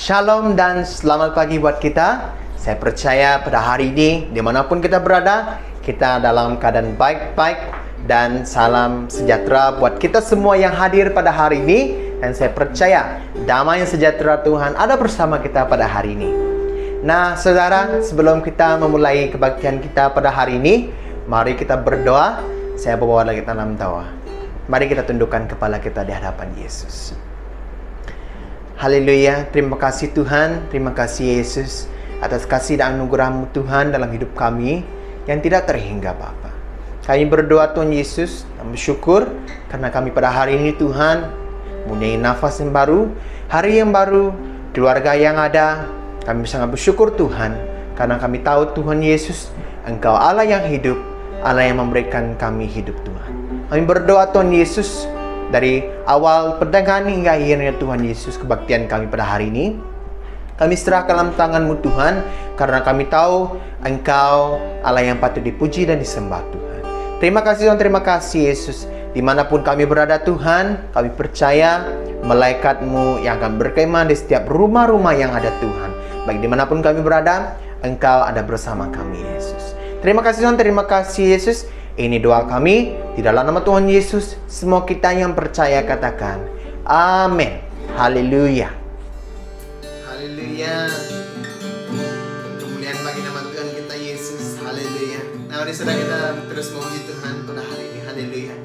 Shalom dan selamat pagi buat kita. Saya percaya pada hari ini, dimanapun kita berada, kita dalam keadaan baik-baik. Dan salam sejahtera buat kita semua yang hadir pada hari ini. Dan saya percaya damai sejahtera Tuhan ada bersama kita pada hari ini. Nah saudara, sebelum kita memulai kebaktian kita pada hari ini, mari kita berdoa. Saya bawa lagi tanam doa. Mari kita tundukkan kepala kita di hadapan Yesus. Haleluya, terima kasih Tuhan, terima kasih Yesus atas kasih dan anugerah-Mu Tuhan dalam hidup kami yang tidak terhingga Bapa. Kami berdoa Tuhan Yesus dan bersyukur karena kami pada hari ini Tuhan mempunyai nafas yang baru, hari yang baru, keluarga yang ada. Kami sangat bersyukur Tuhan karena kami tahu Tuhan Yesus, Engkau Allah yang hidup, Allah yang memberikan kami hidup Tuhan. Kami berdoa Tuhan Yesus, dari awal perdagangan hingga akhirnya Tuhan Yesus, kebaktian kami pada hari ini kami serahkan dalam tangan-Mu Tuhan, karena kami tahu Engkau Allah yang patut dipuji dan disembah Tuhan. Terima kasih Tuhan, terima kasih Yesus. Dimanapun kami berada Tuhan, kami percaya malaikat-Mu yang akan berkemah di setiap rumah-rumah yang ada Tuhan. Baik dimanapun kami berada, Engkau ada bersama kami Yesus. Terima kasih Tuhan, terima kasih Yesus. Ini doa kami di dalam nama Tuhan Yesus. Semua kita yang percaya katakan amin. Haleluya. Haleluya. Kemuliaan bagi nama Tuhan kita Yesus. Haleluya. Nah mari saudara kita terus memuji Tuhan pada hari ini. Haleluya.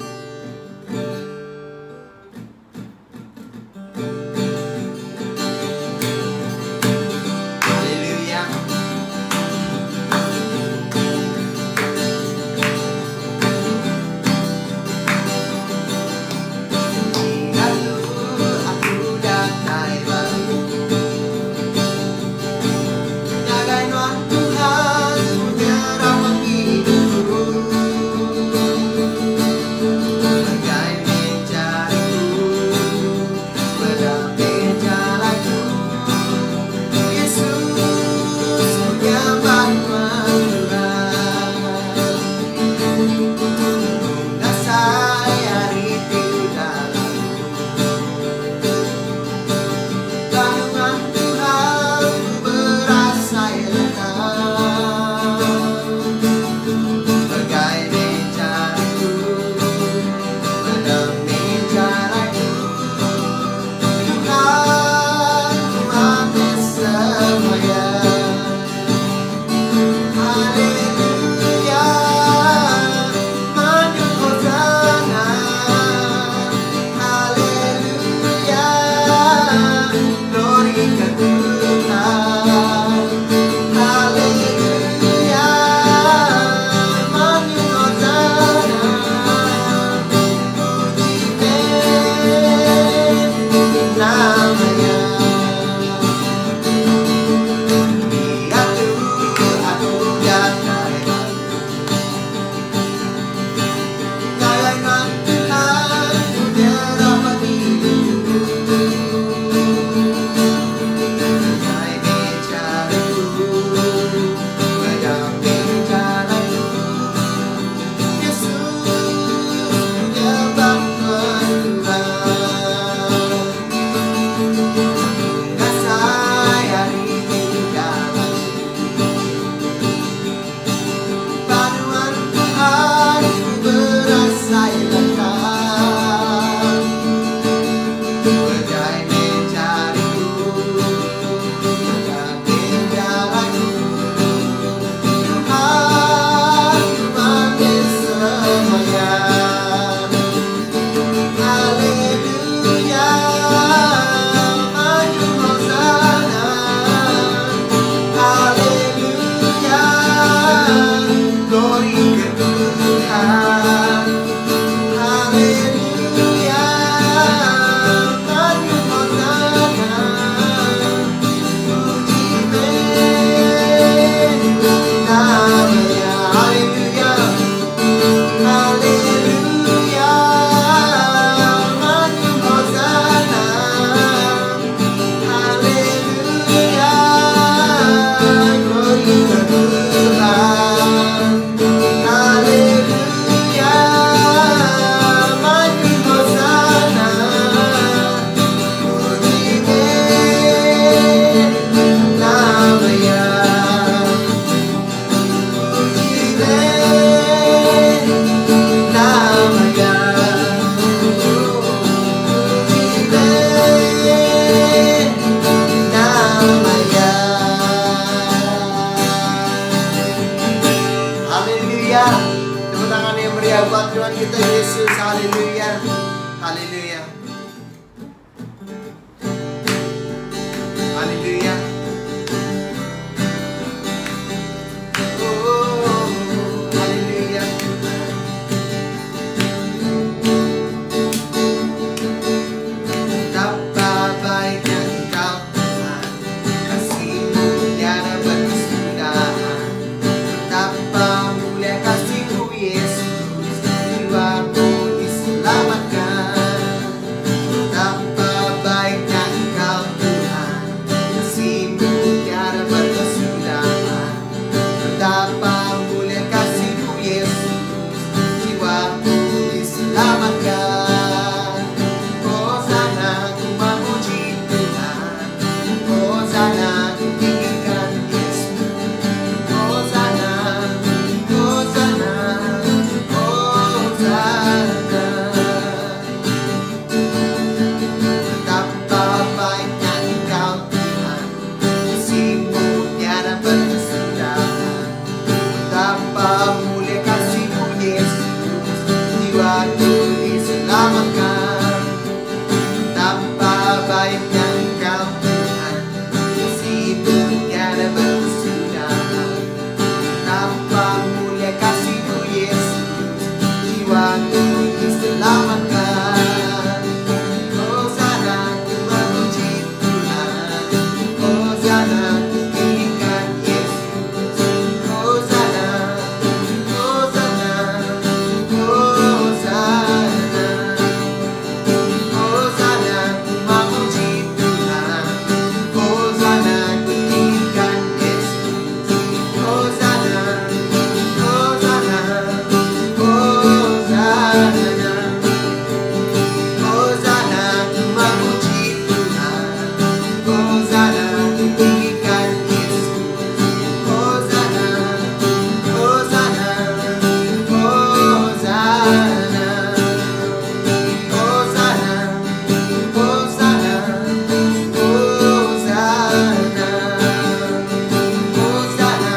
meriah buat Tuhan kita Yesus. Haleluya. Haleluya. Haleluya. Oh, haleluya. Betapa baiknya Engkau Tuhan, kasih-Mu tiada berkesudahan. Betapa mulia kasih-Mu Yesus, jiwaku diselamatkan. Betapa baiknya Engkau Tuhan, kasih-Mu tiada berkesudahan. Betapa mulia kasih-Mu Yesus, jiwaku diselamatkan. Hosana ku memuji Tuhan, Hosana ku tinggikan Yesus. Hosana, Hosana, Hosana. Betapa baiknya Engkau Tuhan, kasih-Mu tiada berkesudahan. Betapa mulia kasih-Mu Yesus, jiwaku diselamatkan. Betapa baiknya Engkau Tuhan, kasih-Mu tiada berkesudahan. Betapa mulia kasih-Mu Yesus, jiwaku diselamatkan. Hosana ku memuji Tuhan, Hosana ku tinggikan Yesus. Hosana, Hosana, Hosana. Hosana ku memuji Tuhan, Hosana ku tinggikan Yesus. Hosana, Hosana, Hosana. Hosana ku memuji Tuhan, Hosana ku tinggikan Yesus. Hosana, Hosana, Hosana. Hosana, Hosana, Hosana. Hosana,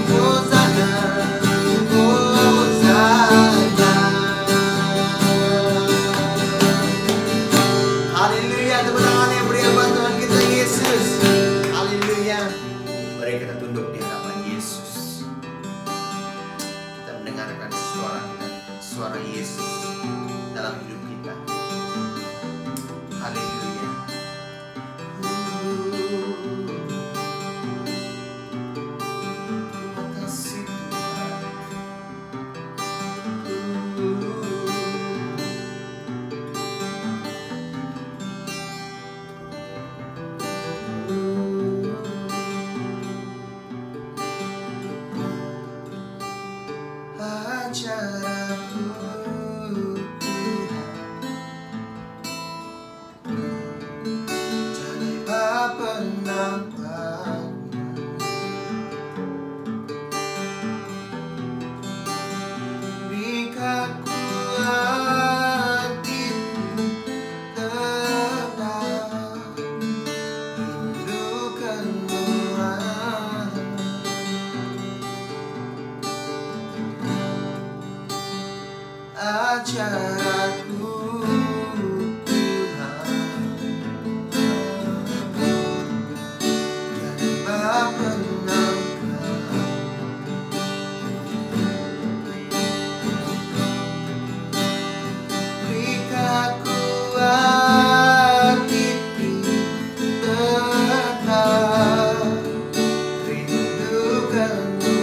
Hosana, Hosana. Haleluya, tepuk tangan yang meriah buat Tuhan kita Yesus. Haleluya. Mari kita tunduk di hadapan Yesus. Kita mendengarkan suara Yesus dalam hidup kita. Haleluya. Terima kasih Tuhan. Ajaraku Tuhan, jaga penampan. Berikan ku hatiku tetap rindukan-Mu. Ajar aku Tuhan, jadi penangkan. Berikan ku hatiku tetap rindukan-Mu.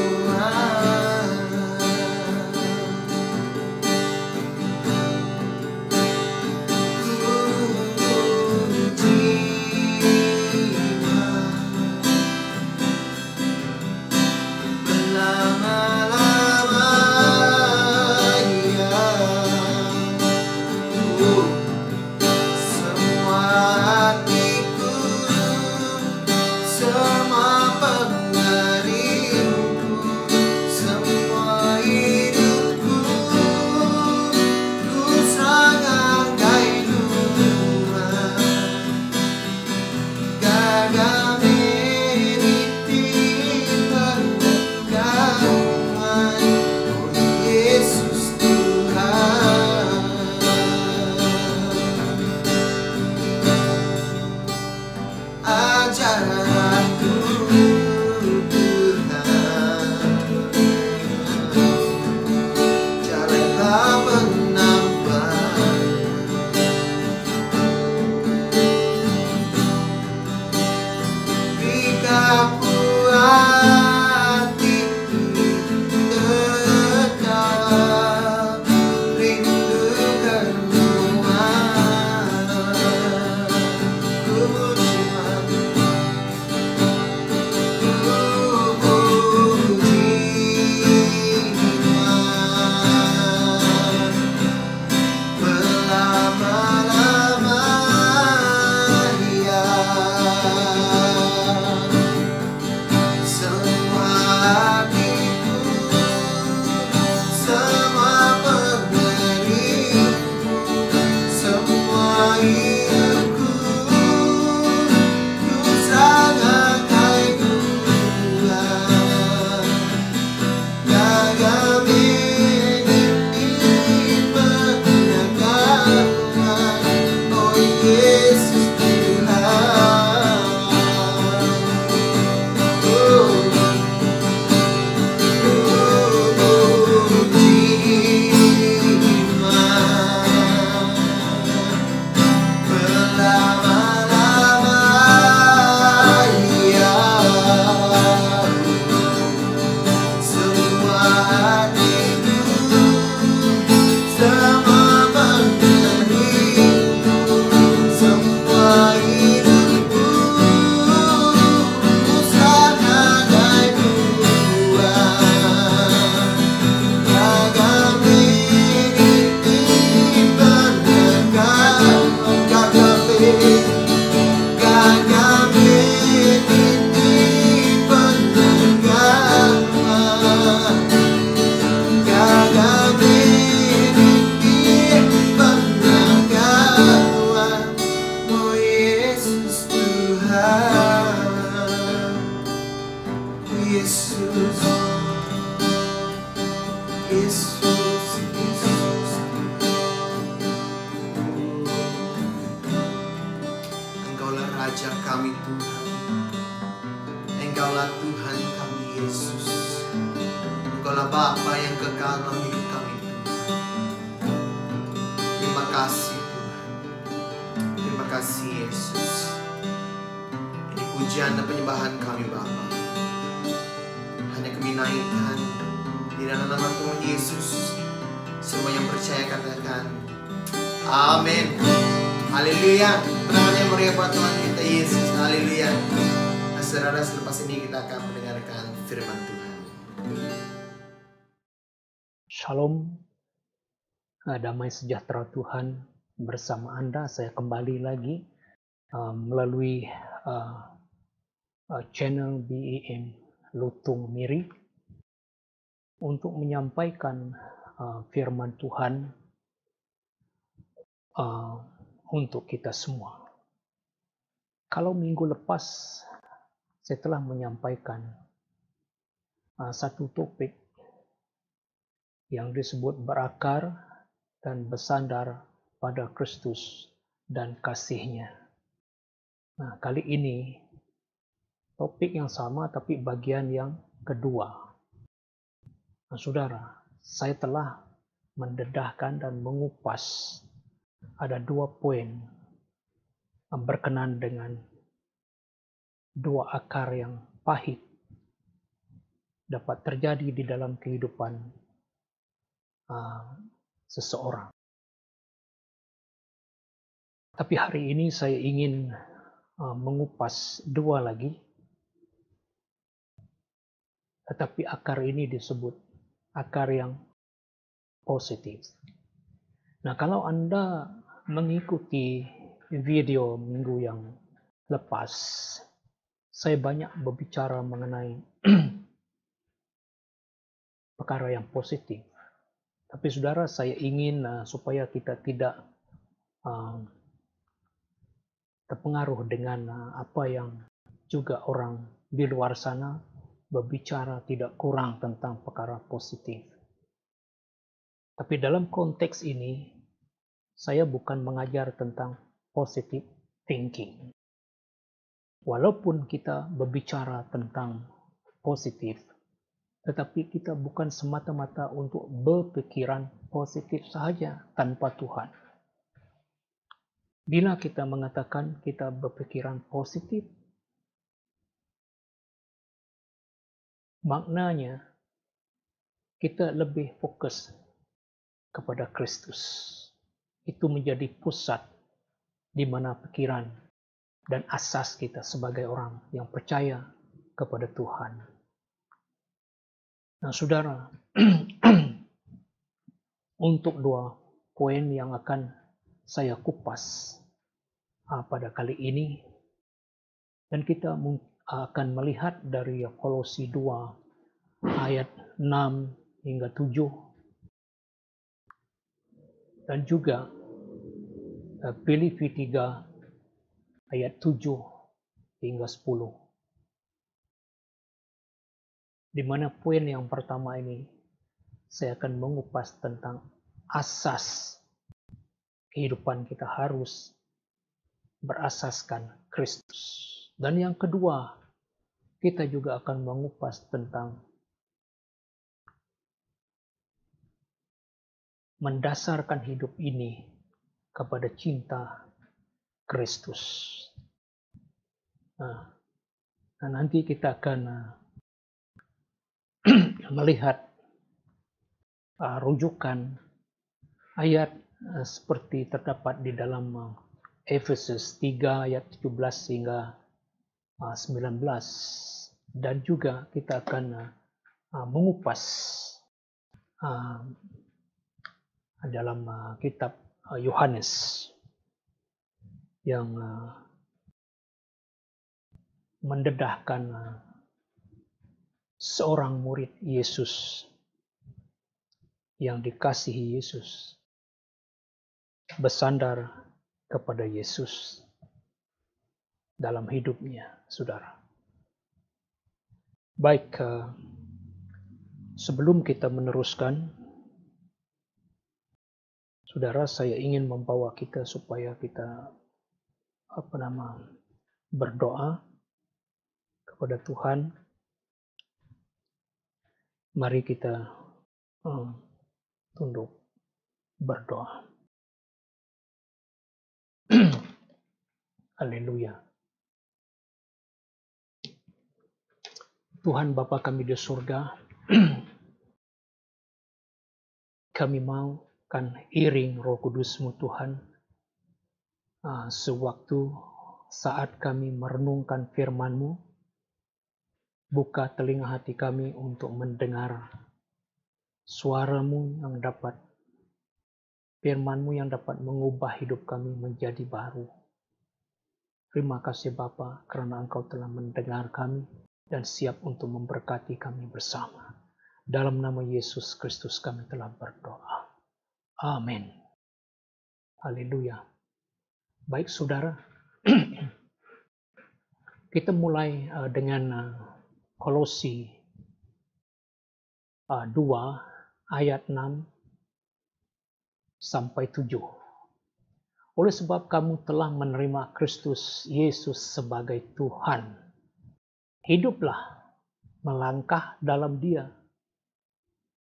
Raja kami Tuhan. Engkaulah Tuhan kami Yesus. Engkaulah Bapa yang kekal dalam hidup kami Tuhan. Terima kasih Tuhan. Terima kasih Yesus. Ini pujian dan penyembahan kami Bapa. Hanya kami naikkan di dalam nama Tuhan Yesus. Semua yang percaya katakan amin. Haleluya. Tenang yang meriah buat Tuhan kita Yesus. Haleluya. Nah, saudara, selepas ini kita akan mendengarkan firman Tuhan. Shalom, damai sejahtera Tuhan bersama Anda. Saya kembali lagi melalui channel BEM Lutung Miri untuk menyampaikan firman Tuhan untuk kita semua. Kalau minggu lepas saya telah menyampaikan satu topik yang disebut berakar dan bersandar pada Kristus dan kasih-Nya. Nah, kali ini topik yang sama tapi bagian yang kedua. Nah, saudara, saya telah mendedahkan dan mengupas ada 2 poin berkenaan dengan 2 akar yang pahit dapat terjadi di dalam kehidupan seseorang. Tapi hari ini saya ingin mengupas 2 lagi. Tetapi akar ini disebut akar yang positif. Nah, kalau Anda mengikuti video minggu yang lepas, saya banyak berbicara mengenai perkara yang positif. Tapi saudara, saya ingin supaya kita tidak terpengaruh dengan apa yang juga orang di luar sana berbicara tidak kurang tentang perkara positif. Tapi dalam konteks ini, saya bukan mengajar tentang positive thinking. Walaupun kita berbicara tentang positif, tetapi kita bukan semata-mata untuk berpikiran positif sahaja tanpa Tuhan. Bila kita mengatakan kita berpikiran positif, maknanya kita lebih fokus kepada Kristus. Itu menjadi pusat di mana pikiran dan asas kita sebagai orang yang percaya kepada Tuhan. Nah, saudara, untuk 2 poin yang akan saya kupas pada kali ini, dan kita akan melihat dari Kolose 2 ayat 6 hingga 7, dan juga Filipi 3 ayat 7 hingga 10. Di mana poin yang pertama ini saya akan mengupas tentang asas kehidupan kita harus berasaskan Kristus. Dan yang kedua, kita juga akan mengupas tentang mendasarkan hidup ini kepada cinta Kristus. Nah, nanti kita akan melihat rujukan ayat seperti terdapat di dalam Efesus 3 ayat 17 hingga 19, dan juga kita akan mengupas dalam kitab Yohanes yang mendedahkan seorang murid Yesus yang dikasihi Yesus bersandar kepada Yesus dalam hidupnya, saudara. Baik, sebelum kita meneruskan, saudara, saya ingin membawa kita supaya kita berdoa kepada Tuhan. Mari kita tunduk berdoa. Haleluya. Tuhan Bapa kami di surga, kami mau kan iring Roh Kudus-Mu Tuhan, sewaktu saat kami merenungkan firman-Mu, buka telinga hati kami untuk mendengar suara-Mu yang dapat, firman-Mu yang dapat mengubah hidup kami menjadi baru. Terima kasih Bapa karena Engkau telah mendengar kami dan siap untuk memberkati kami bersama. Dalam nama Yesus Kristus kami telah berdoa. Amin. Haleluya. Baik saudara, kita mulai dengan Kolose 2 ayat 6 sampai 7. Oleh sebab kamu telah menerima Kristus Yesus sebagai Tuhan, hiduplah melangkah dalam Dia,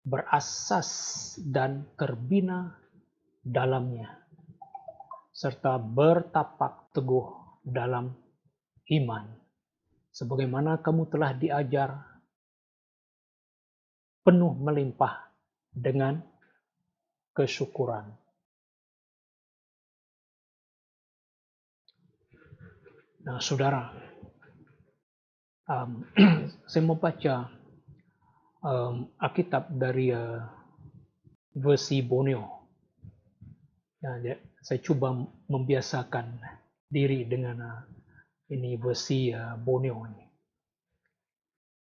berasas dan terbina dalamnya, serta bertapak teguh dalam iman, sebagaimana kamu telah diajar, penuh melimpah dengan kesyukuran. Nah, saudara, saya mau baca Alkitab dari versi Borneo. Nah, saya coba membiasakan diri dengan ini versi Borneo ini.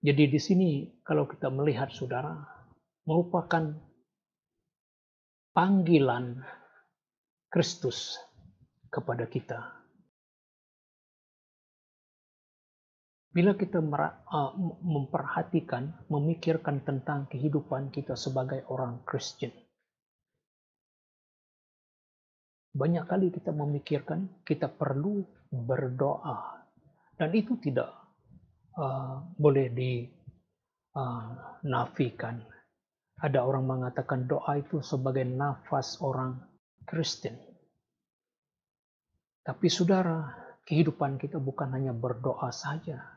Jadi di sini kalau kita melihat saudara, merupakan panggilan Kristus kepada kita. Bila kita memperhatikan, memikirkan tentang kehidupan kita sebagai orang Kristen, banyak kali kita memikirkan kita perlu berdoa, dan itu tidak boleh dinafikan. Ada orang mengatakan doa itu sebagai nafas orang Kristen. Tapi saudara, kehidupan kita bukan hanya berdoa saja.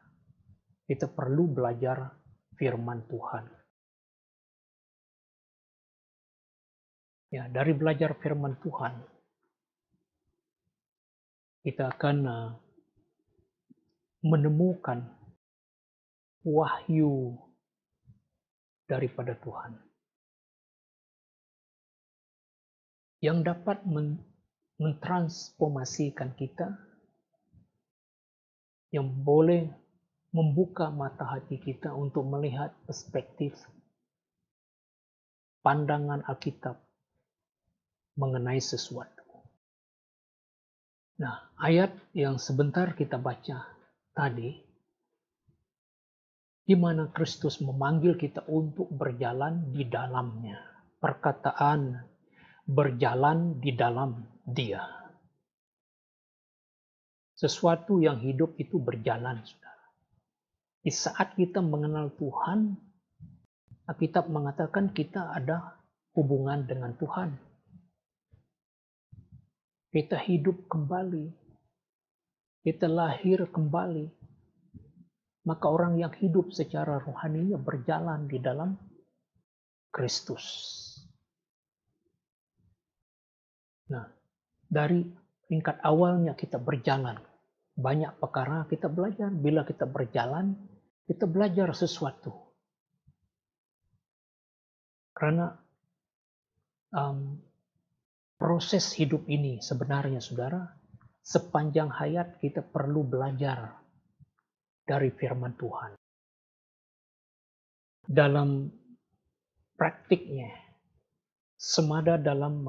Kita perlu belajar firman Tuhan. Ya, dari belajar firman Tuhan, kita akan menemukan wahyu daripada Tuhan yang dapat mentransformasikan kita, yang boleh membuka mata hati kita untuk melihat perspektif pandangan Alkitab mengenai sesuatu. Nah, ayat yang sebentar kita baca tadi, di mana Kristus memanggil kita untuk berjalan di dalamnya. Perkataan berjalan di dalam Dia. Sesuatu yang hidup itu berjalan, saudara. Di saat kita mengenal Tuhan, Alkitab mengatakan kita ada hubungan dengan Tuhan. Kita hidup kembali. Kita lahir kembali. Maka orang yang hidup secara rohaninya berjalan di dalam Kristus. Nah, dari tingkat awalnya kita berjalan. Banyak perkara kita belajar. Bila kita berjalan, kita belajar sesuatu. Karena proses hidup ini sebenarnya, saudara, sepanjang hayat kita perlu belajar dari firman Tuhan. Dalam praktiknya, semada dalam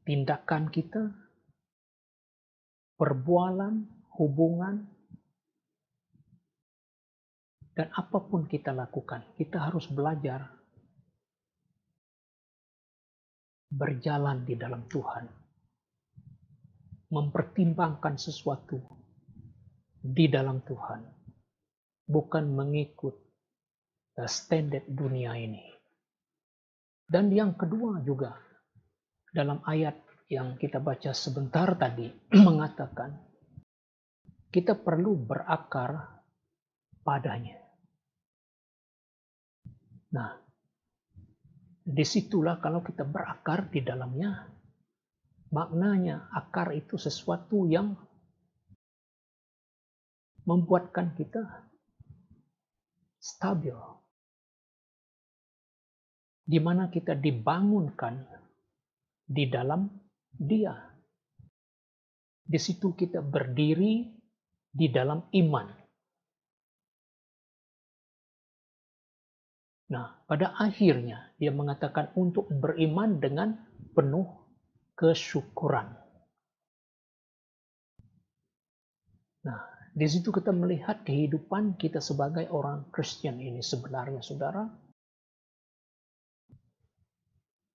tindakan kita, perbualan, hubungan, dan apapun kita lakukan, kita harus belajar berjalan di dalam Tuhan. Mempertimbangkan sesuatu di dalam Tuhan, bukan mengikut standar dunia ini. Dan yang kedua juga, dalam ayat yang kita baca sebentar tadi, mengatakan kita perlu berakar padanya. Nah, disitulah kalau kita berakar di dalamnya, maknanya akar itu sesuatu yang membuatkan kita stabil, di mana kita dibangunkan di dalam Dia. Di situ kita berdiri di dalam iman. Nah, pada akhirnya dia mengatakan untuk beriman dengan penuh kesyukuran. Nah, di situ kita melihat kehidupan kita sebagai orang Kristen ini sebenarnya, saudara,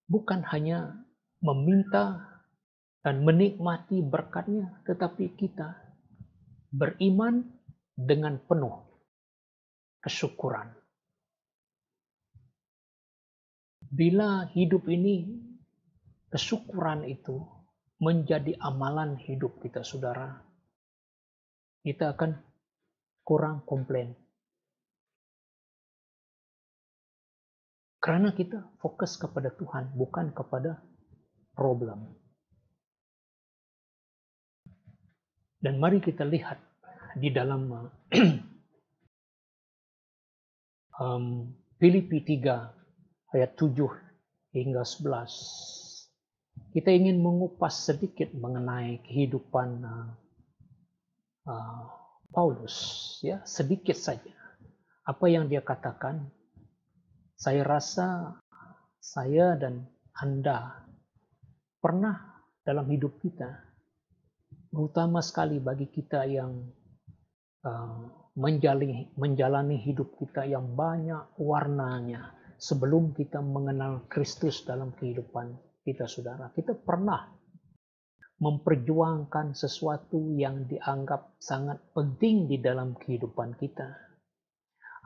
bukan hanya meminta dan menikmati berkatnya, tetapi kita beriman dengan penuh kesyukuran. Bila hidup ini, kesyukuran itu menjadi amalan hidup kita, saudara, kita akan kurang komplain. Karena kita fokus kepada Tuhan, bukan kepada problem. Dan mari kita lihat di dalam Filipi 3 ayat 7 hingga 11. Kita ingin mengupas sedikit mengenai kehidupan Paulus, ya, sedikit saja. Apa yang dia katakan, saya rasa saya dan Anda pernah dalam hidup kita, terutama sekali bagi kita yang menjalani hidup kita yang banyak warnanya sebelum kita mengenal Kristus dalam kehidupan kita, saudara. Kita pernah memperjuangkan sesuatu yang dianggap sangat penting di dalam kehidupan kita.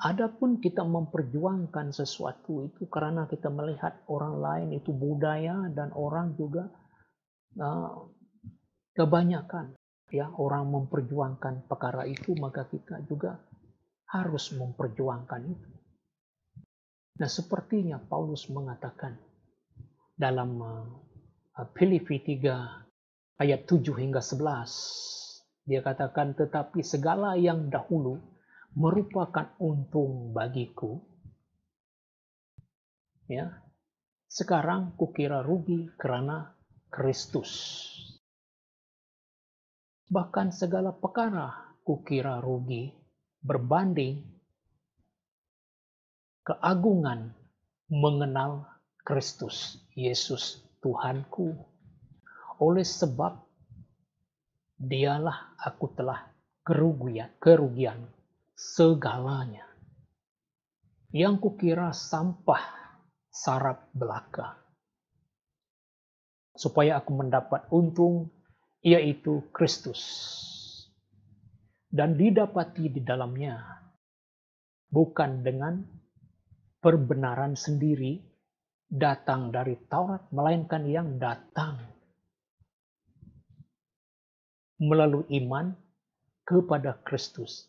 Adapun kita memperjuangkan sesuatu itu karena kita melihat orang lain itu budaya dan orang juga kebanyakan ya orang memperjuangkan perkara itu, maka kita juga harus memperjuangkan itu. Nah, sepertinya Paulus mengatakan dalam Filipi 3 ayat 7 hingga 11, dia katakan, tetapi segala yang dahulu merupakan untung bagiku, ya, sekarang kukira rugi karena Kristus. Bahkan segala perkara kukira rugi berbanding keagungan mengenal Kristus Yesus Tuhanku. Oleh sebab dialah aku telah kerugian segalanya, yang kukira sampah sarap belaka, supaya aku mendapat untung, yaitu Kristus, dan didapati di dalamnya, bukan dengan perbenaran sendiri datang dari Taurat, melainkan yang datang melalui iman kepada Kristus.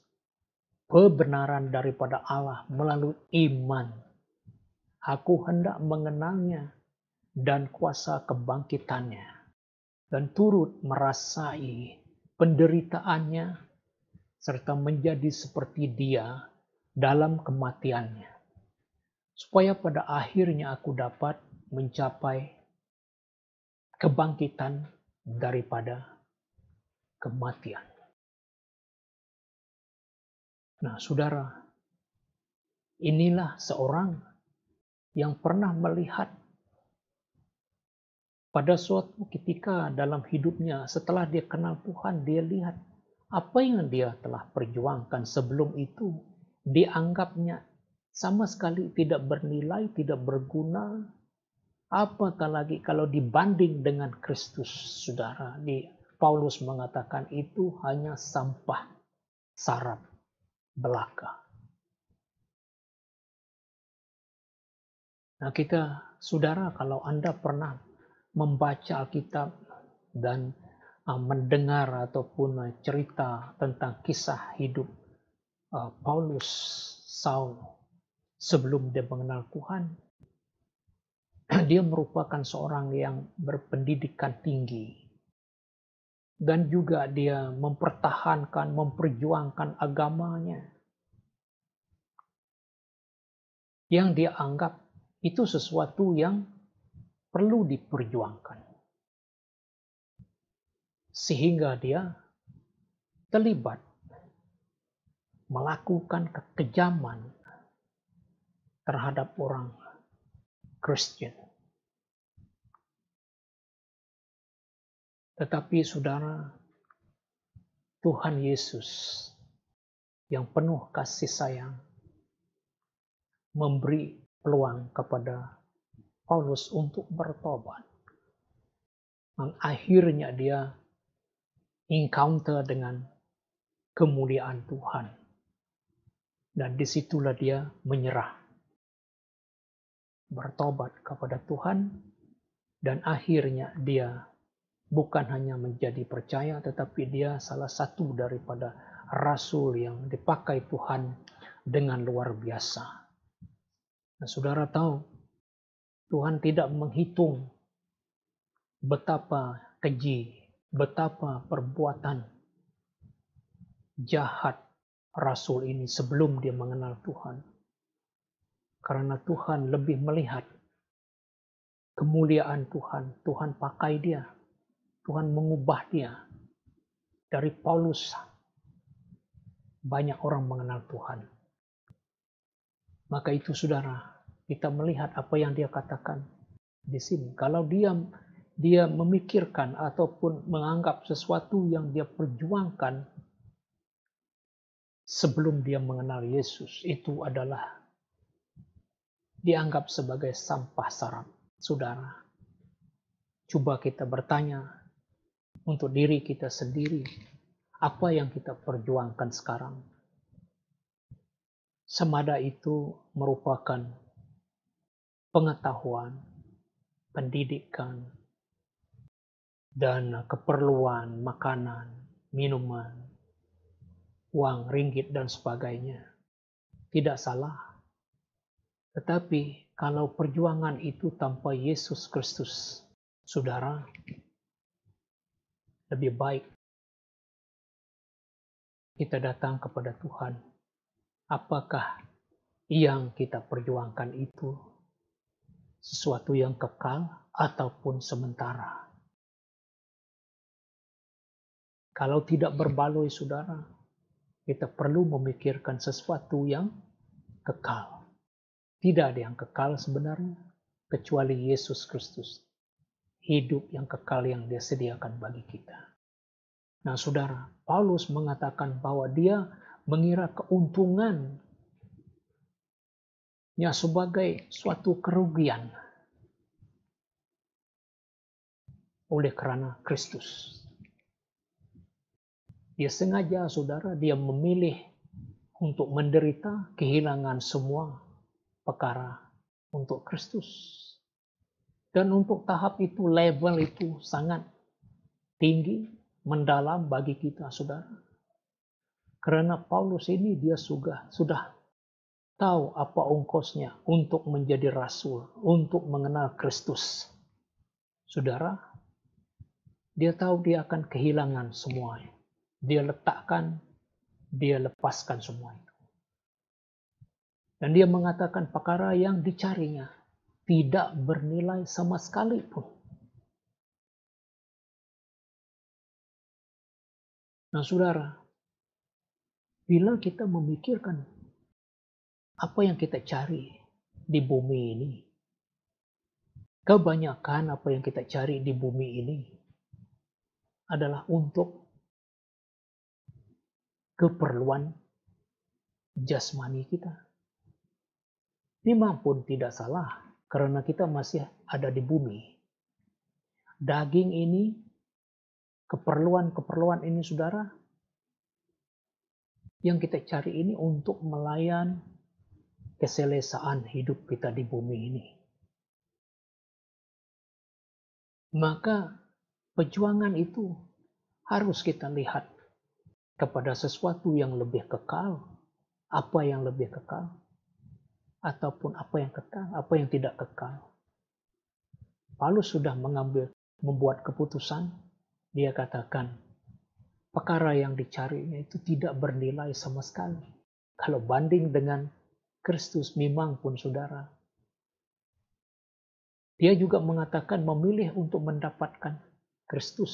Kebenaran daripada Allah melalui iman. Aku hendak mengenalnya dan kuasa kebangkitannya, dan turut merasai penderitaannya, serta menjadi seperti Dia dalam kematiannya, supaya pada akhirnya aku dapat mencapai kebangkitan daripada kematian. Nah, saudara, inilah seorang yang pernah melihat pada suatu ketika dalam hidupnya, setelah dia kenal Tuhan, dia lihat apa yang dia telah perjuangkan sebelum itu dianggapnya sama sekali tidak bernilai, tidak berguna. Apakah lagi kalau dibanding dengan Kristus, saudara. Paulus mengatakan itu hanya sampah saraf belaka. Nah kita, saudara, kalau Anda pernah membaca Alkitab dan mendengar ataupun cerita tentang kisah hidup Paulus, Saul, sebelum dia mengenal Tuhan, dia merupakan seorang yang berpendidikan tinggi. Dan juga dia mempertahankan, memperjuangkan agamanya. Yang dia anggap itu sesuatu yang perlu diperjuangkan. Sehingga dia terlibat melakukan kekejaman terhadap orang Kristen. Tetapi saudara, Tuhan Yesus yang penuh kasih sayang memberi peluang kepada Paulus untuk bertobat. Dan akhirnya dia encounter dengan kemuliaan Tuhan. Dan disitulah dia menyerah. Bertobat kepada Tuhan. Dan akhirnya dia bukan hanya menjadi percaya, tetapi dia salah satu daripada rasul yang dipakai Tuhan dengan luar biasa. Nah, saudara tahu, Tuhan tidak menghitung betapa keji, betapa perbuatan jahat rasul ini sebelum dia mengenal Tuhan. Karena Tuhan lebih melihat kemuliaan Tuhan. Tuhan pakai dia. Tuhan mengubah dia. Dari Paulus, banyak orang mengenal Tuhan. Maka itu saudara, kita melihat apa yang dia katakan di sini. Kalau dia memikirkan ataupun menganggap sesuatu yang dia perjuangkan sebelum dia mengenal Yesus, itu adalah dianggap sebagai sampah saraf. Saudara, coba kita bertanya untuk diri kita sendiri, apa yang kita perjuangkan sekarang? Semada itu merupakan pengetahuan, pendidikan, dan keperluan makanan, minuman, uang, ringgit, dan sebagainya. Tidak salah. Tetapi kalau perjuangan itu tanpa Yesus Kristus, saudara, lebih baik kita datang kepada Tuhan. Apakah yang kita perjuangkan itu sesuatu yang kekal ataupun sementara? Kalau tidak berbaloi, saudara, kita perlu memikirkan sesuatu yang kekal. Tidak ada yang kekal sebenarnya, kecuali Yesus Kristus. Hidup yang kekal yang dia sediakan bagi kita. Nah saudara, Paulus mengatakan bahwa dia mengira keuntungannya sebagai suatu kerugian oleh karena Kristus. Dia sengaja, saudara, dia memilih untuk menderita, kehilangan semua perkara untuk Kristus. Dan untuk tahap itu, level itu sangat tinggi, mendalam bagi kita, saudara. Karena Paulus ini dia sudah tahu apa ongkosnya untuk menjadi rasul, untuk mengenal Kristus. Saudara, dia tahu dia akan kehilangan semuanya. Dia letakkan, dia lepaskan semua itu. Dan dia mengatakan perkara yang dicarinya tidak bernilai sama sekali pun. Nah saudara, bila kita memikirkan apa yang kita cari di bumi ini, kebanyakan apa yang kita cari di bumi ini adalah untuk keperluan jasmani kita. Memang pun tidak salah, karena kita masih ada di bumi. Daging ini, keperluan-keperluan ini, saudara, Yang kita cari ini untuk melayan keselesaan hidup kita di bumi ini. Maka perjuangan itu harus kita lihat kepada sesuatu yang lebih kekal. Apa yang lebih kekal? Ataupun apa yang kekal, apa yang tidak kekal. Paulus sudah membuat keputusan. Dia katakan, perkara yang dicarinya itu tidak bernilai sama sekali. Kalau banding dengan Kristus, memang pun saudara. Dia juga mengatakan memilih untuk mendapatkan Kristus.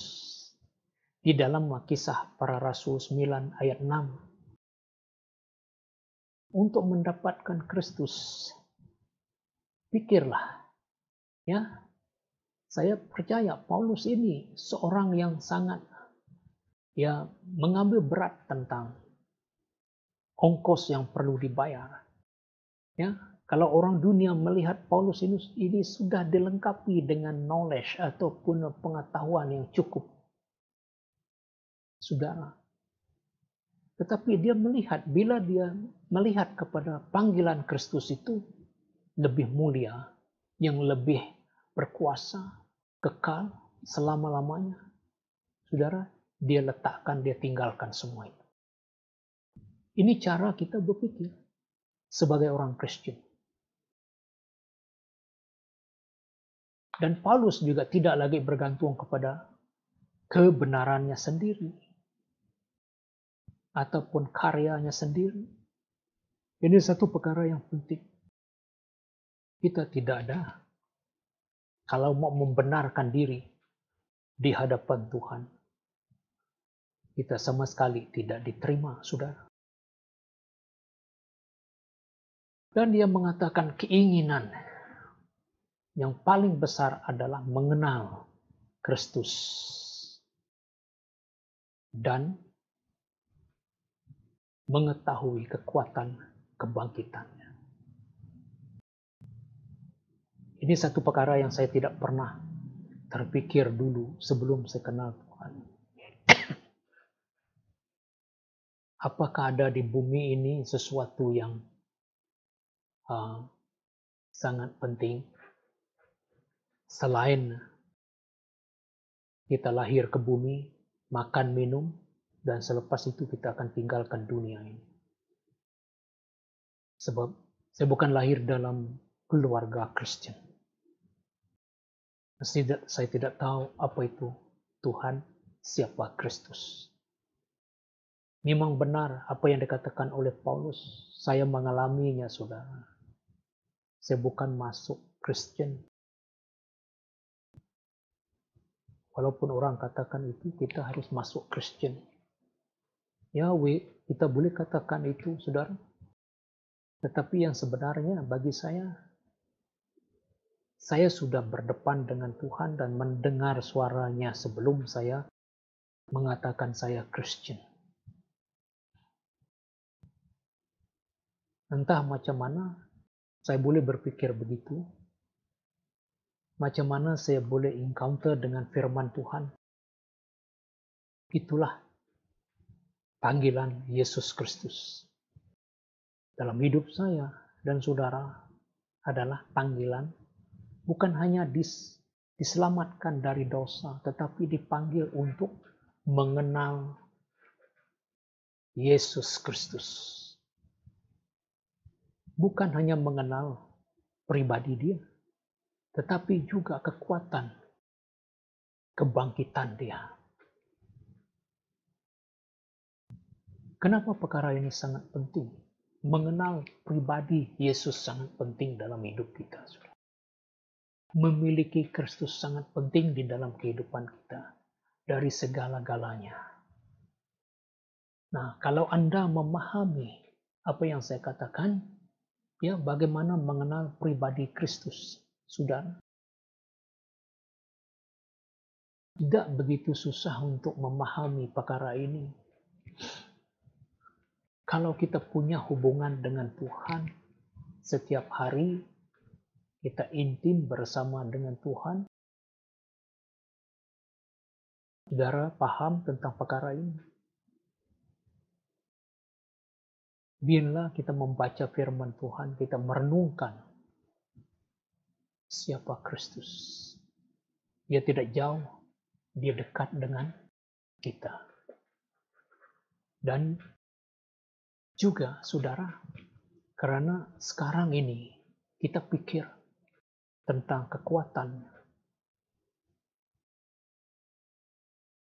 Di dalam Kisah Para Rasul 9 ayat 6. Untuk mendapatkan Kristus, pikirlah, ya, saya percaya Paulus ini seorang yang sangat mengambil berat tentang ongkos yang perlu dibayar. Ya, kalau orang dunia melihat Paulus ini sudah dilengkapi dengan knowledge ataupun pengetahuan yang cukup, saudara. Tetapi dia melihat, bila dia melihat kepada panggilan Kristus itu lebih mulia, yang lebih berkuasa, kekal, selama-lamanya. Saudara, dia tinggalkan semua itu. Ini cara kita berpikir sebagai orang Kristen. Dan Paulus juga tidak lagi bergantung kepada kebenarannya sendiri ataupun karyanya sendiri. Ini satu perkara yang penting. Kita tidak ada, kalau mau membenarkan diri di hadapan Tuhan, kita sama sekali tidak diterima, saudara. Dan dia mengatakan keinginan yang paling besar adalah mengenal Kristus dan mengetahui kekuatan kebangkitannya. Ini satu perkara yang saya tidak pernah terpikir dulu sebelum saya kenal Tuhan. Apakah ada di bumi ini sesuatu yang sangat penting selain kita lahir ke bumi, makan, minum, dan selepas itu kita akan tinggalkan dunia ini. Sebab saya bukan lahir dalam keluarga Kristen. Saya tidak tahu apa itu Tuhan, siapa Kristus. Memang benar apa yang dikatakan oleh Paulus, saya mengalaminya, saudara. Saya bukan masuk Kristen. Walaupun orang katakan itu, kita harus masuk Kristen. Ya, kita boleh katakan itu, saudara. Tetapi yang sebenarnya bagi saya sudah berdepan dengan Tuhan dan mendengar suaranya sebelum saya mengatakan saya Kristen. Entah macam mana saya boleh berpikir begitu, macam mana saya boleh encounter dengan firman Tuhan. Itulah panggilan Yesus Kristus dalam hidup saya dan saudara adalah panggilan bukan hanya diselamatkan dari dosa, tetapi dipanggil untuk mengenal Yesus Kristus. Bukan hanya mengenal pribadi dia, tetapi juga kekuatan kebangkitan dia. Kenapa perkara ini sangat penting? Mengenal pribadi Yesus sangat penting dalam hidup kita. Memiliki Kristus sangat penting di dalam kehidupan kita dari segala-galanya. Nah, kalau Anda memahami apa yang saya katakan, ya, bagaimana mengenal pribadi Kristus, saudara? Tidak begitu susah untuk memahami perkara ini. Kalau kita punya hubungan dengan Tuhan, setiap hari kita intim bersama dengan Tuhan, saudara paham tentang perkara ini. Biarlah kita membaca firman Tuhan, kita merenungkan siapa Kristus. Dia tidak jauh, dia dekat dengan kita. Dan juga saudara, karena sekarang ini kita pikir tentang kekuatan.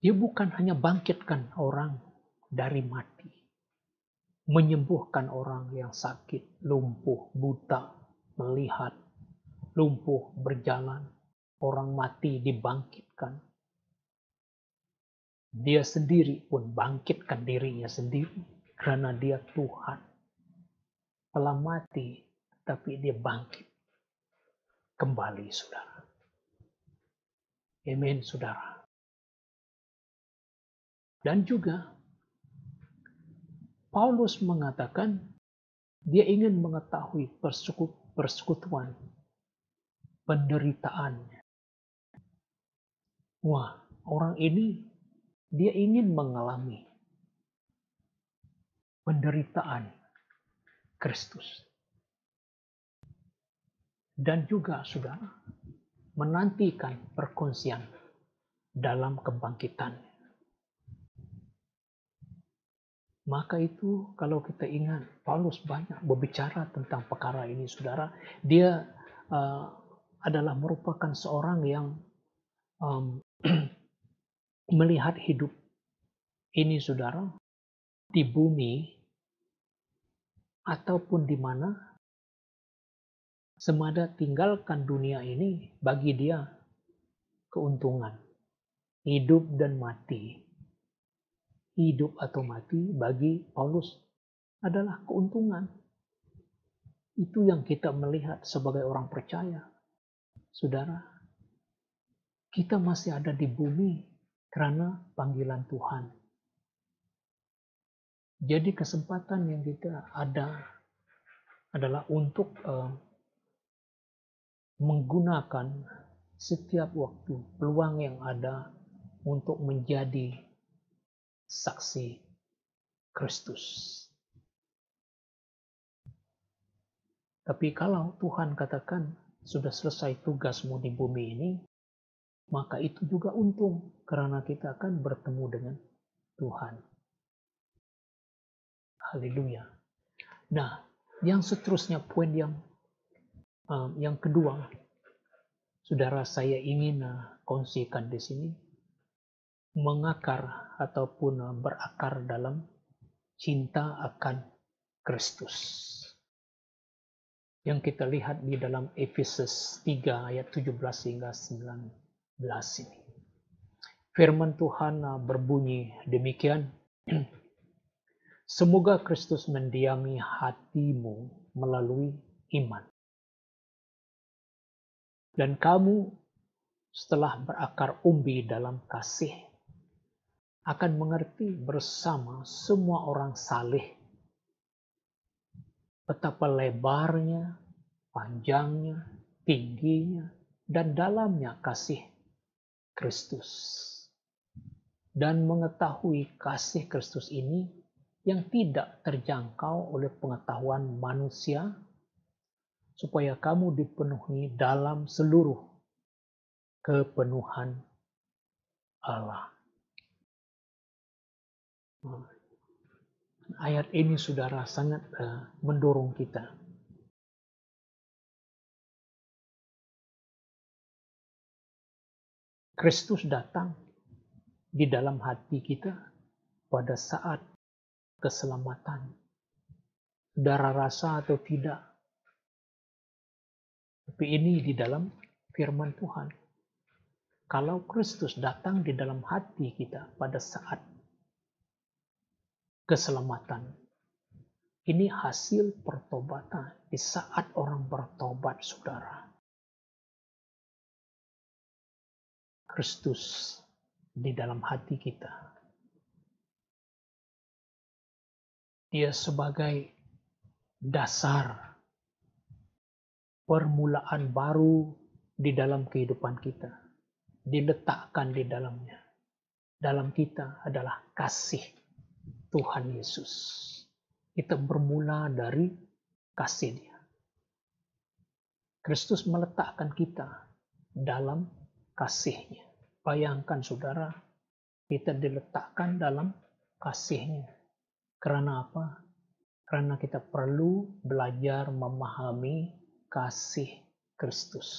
Dia bukan hanya bangkitkan orang dari mati, menyembuhkan orang yang sakit, lumpuh, buta, melihat, lumpuh, berjalan, orang mati dibangkitkan. Dia sendiri pun bangkitkan dirinya sendiri karena dia Tuhan. Telah mati, tapi dia bangkit kembali, saudara. Amin, saudara. Dan juga Paulus mengatakan dia ingin mengetahui persekutuan, penderitaannya. Wah, orang ini dia ingin mengalami penderitaan Kristus. Dan juga saudara, menantikan perkongsian dalam kebangkitan. Maka itu kalau kita ingat, Paulus banyak berbicara tentang perkara ini, saudara. Dia adalah merupakan seorang yang melihat hidup ini, saudara, di bumi ataupun di mana semada tinggalkan dunia ini bagi dia keuntungan. Hidup dan mati. Hidup atau mati bagi Paulus adalah keuntungan. Itu yang kita melihat sebagai orang percaya. Saudara, kita masih ada di bumi karena panggilan Tuhan. Jadi kesempatan yang kita ada adalah untuk menggunakan setiap waktu peluang yang ada untuk menjadi saksi Kristus. Tapi kalau Tuhan katakan sudah selesai tugasmu di bumi ini, maka itu juga untung karena kita akan bertemu dengan Tuhan. Haleluya. Nah, yang seterusnya poin yang kedua, saudara, saya ingin kongsikan di sini, mengakar ataupun berakar dalam cinta akan Kristus. Yang kita lihat di dalam Efesus 3 ayat 17 hingga 19 ini. Firman Tuhan berbunyi demikian, semoga Kristus mendiami hatimu melalui iman. Dan kamu setelah berakar umbi dalam kasih, akan mengerti bersama semua orang saleh betapa lebarnya, panjangnya, tingginya, dan dalamnya kasih Kristus. Dan mengetahui kasih Kristus ini yang tidak terjangkau oleh pengetahuan manusia, supaya kamu dipenuhi dalam seluruh kepenuhan Allah. Ayat ini, saudara, sangat mendorong kita. Kristus datang di dalam hati kita pada saat keselamatan. Saudara rasa atau tidak? Tapi ini di dalam firman Tuhan. Kalau Kristus datang di dalam hati kita pada saat keselamatan, ini hasil pertobatan. Di saat orang bertobat, saudara, Kristus di dalam hati kita. Dia sebagai dasar permulaan baru di dalam kehidupan kita. Diletakkan di dalamnya. Dalam kita adalah kasih Tuhan Yesus Kita bermula dari kasih Dia. Kristus meletakkan kita dalam kasih-Nya. Bayangkan saudara, kita diletakkan dalam kasih-Nya. Karena apa? Karena kita perlu belajar memahami kasih Kristus.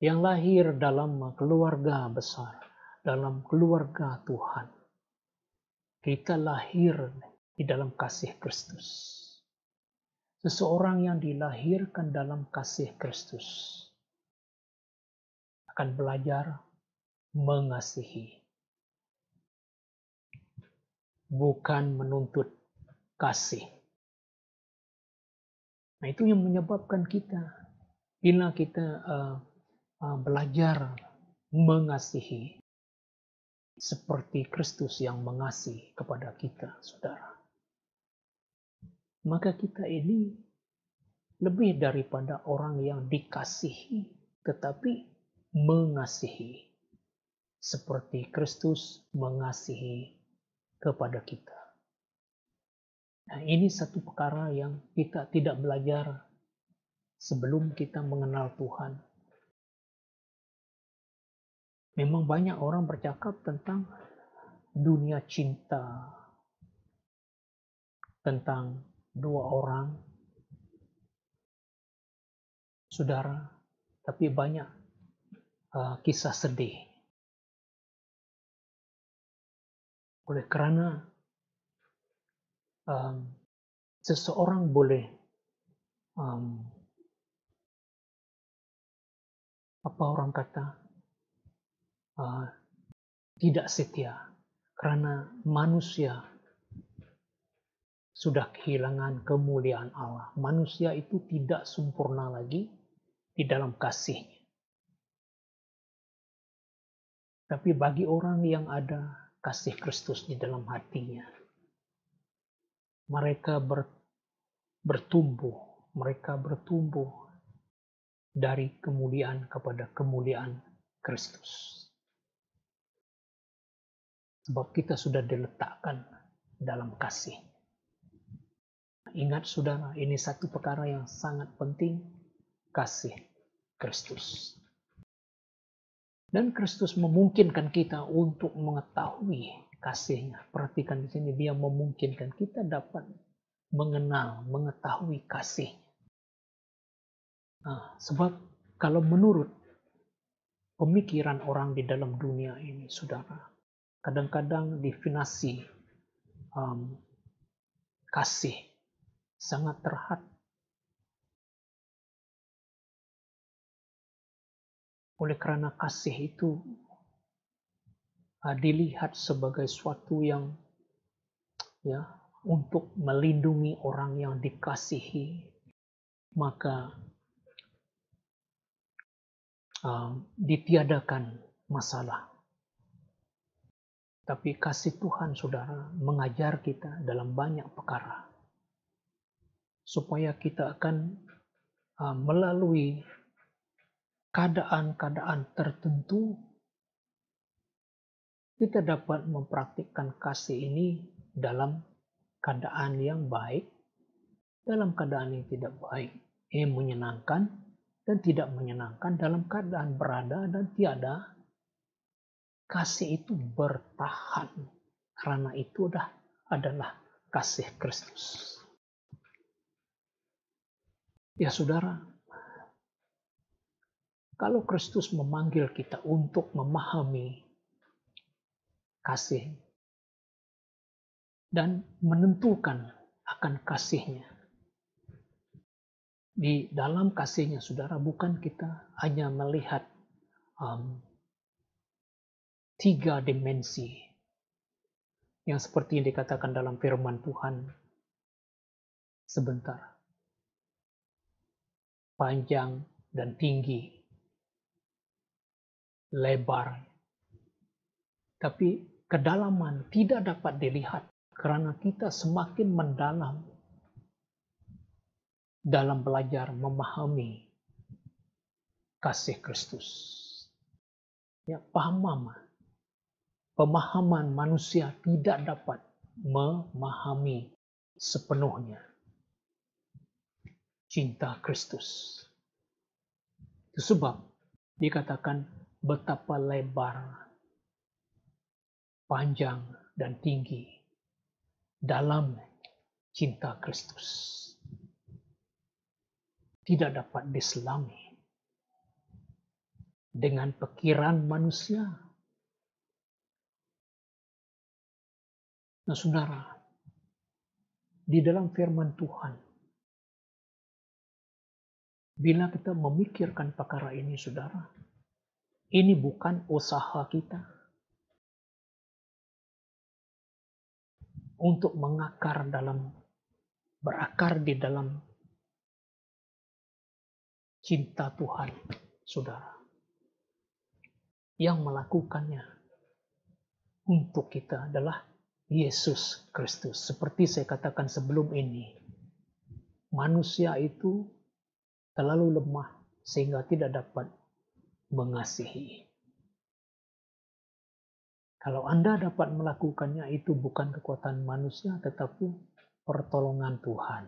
Yang lahir dalam keluarga besar, dalam keluarga Tuhan. Kita lahir di dalam kasih Kristus. Seseorang yang dilahirkan dalam kasih Kristus akan belajar mengasihi, bukan menuntut kasih. Nah, itu yang menyebabkan kita, bila kita belajar mengasihi seperti Kristus yang mengasihi kepada kita, saudara. Maka kita ini lebih daripada orang yang dikasihi, tetapi mengasihi. Seperti Kristus mengasihi kepada kita. Nah, ini satu perkara yang kita tidak belajar sebelum kita mengenal Tuhan. Memang banyak orang bercakap tentang dunia cinta, tentang dua orang, saudara, tapi banyak kisah sedih. Oleh karena seseorang boleh apa orang kata tidak setia karena manusia sudah kehilangan kemuliaan Allah. Manusia itu tidak sempurna lagi di dalam kasihnya. Tapi bagi orang yang ada kasih Kristus di dalam hatinya, mereka bertumbuh dari kemuliaan kepada kemuliaan Kristus. Sebab kita sudah diletakkan dalam kasih. Ingat saudara, ini satu perkara yang sangat penting, kasih Kristus. Dan Kristus memungkinkan kita untuk mengetahui kasih-Nya. Perhatikan di sini, Dia memungkinkan kita dapat mengenal, mengetahui kasih-Nya. Nah, sebab kalau menurut pemikiran orang di dalam dunia ini, saudara, kadang-kadang definisi kasih sangat terhad. Oleh karena kasih itu dilihat sebagai suatu yang untuk melindungi orang yang dikasihi, maka ditiadakan masalah. Tapi kasih Tuhan, saudara, mengajar kita dalam banyak perkara. Supaya kita akan melalui keadaan-keadaan tertentu, kita dapat mempraktikkan kasih ini dalam keadaan yang baik, dalam keadaan yang tidak baik, yang menyenangkan dan tidak menyenangkan, dalam keadaan berada dan tiada. Kasih itu bertahan, karena itu adalah kasih Kristus. Ya saudara, kalau Kristus memanggil kita untuk memahami kasih dan menentukan akan kasih-Nya, di dalam kasih-Nya, saudara, bukan kita hanya melihat 3 dimensi yang seperti yang dikatakan dalam firman Tuhan sebentar. Panjang dan tinggi, lebar. Tapi kedalaman tidak dapat dilihat karena kita semakin mendalam dalam belajar memahami kasih Kristus. Ya, pemahaman manusia tidak dapat memahami sepenuhnya cinta Kristus. Itu sebab dikatakan betapa lebar, panjang, dan tinggi dalam cinta Kristus. Tidak dapat diselami dengan pikiran manusia. Nah, saudara, di dalam firman Tuhan, bila kita memikirkan perkara ini, saudara, ini bukan usaha kita untuk berakar di dalam cinta Tuhan, saudara. Yang melakukannya untuk kita adalah Yesus Kristus. Seperti saya katakan sebelum ini, manusia itu terlalu lemah sehingga tidak dapat mengasihi. Kalau Anda dapat melakukannya, itu bukan kekuatan manusia, tetapi pertolongan Tuhan.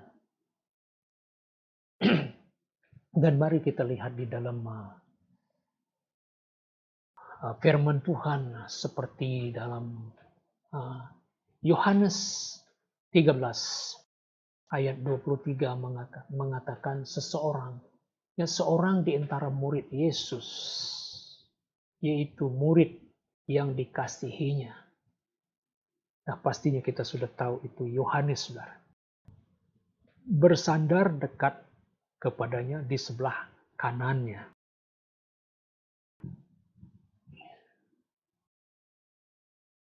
Dan mari kita lihat di dalam firman Tuhan seperti dalam Yohanes 13 ayat 23 mengatakan seorang di antara murid Yesus, yaitu murid yang dikasihinya. Nah, pastinya kita sudah tahu itu Yohanes, saudara. Bersandar dekat kepadanya di sebelah kanannya.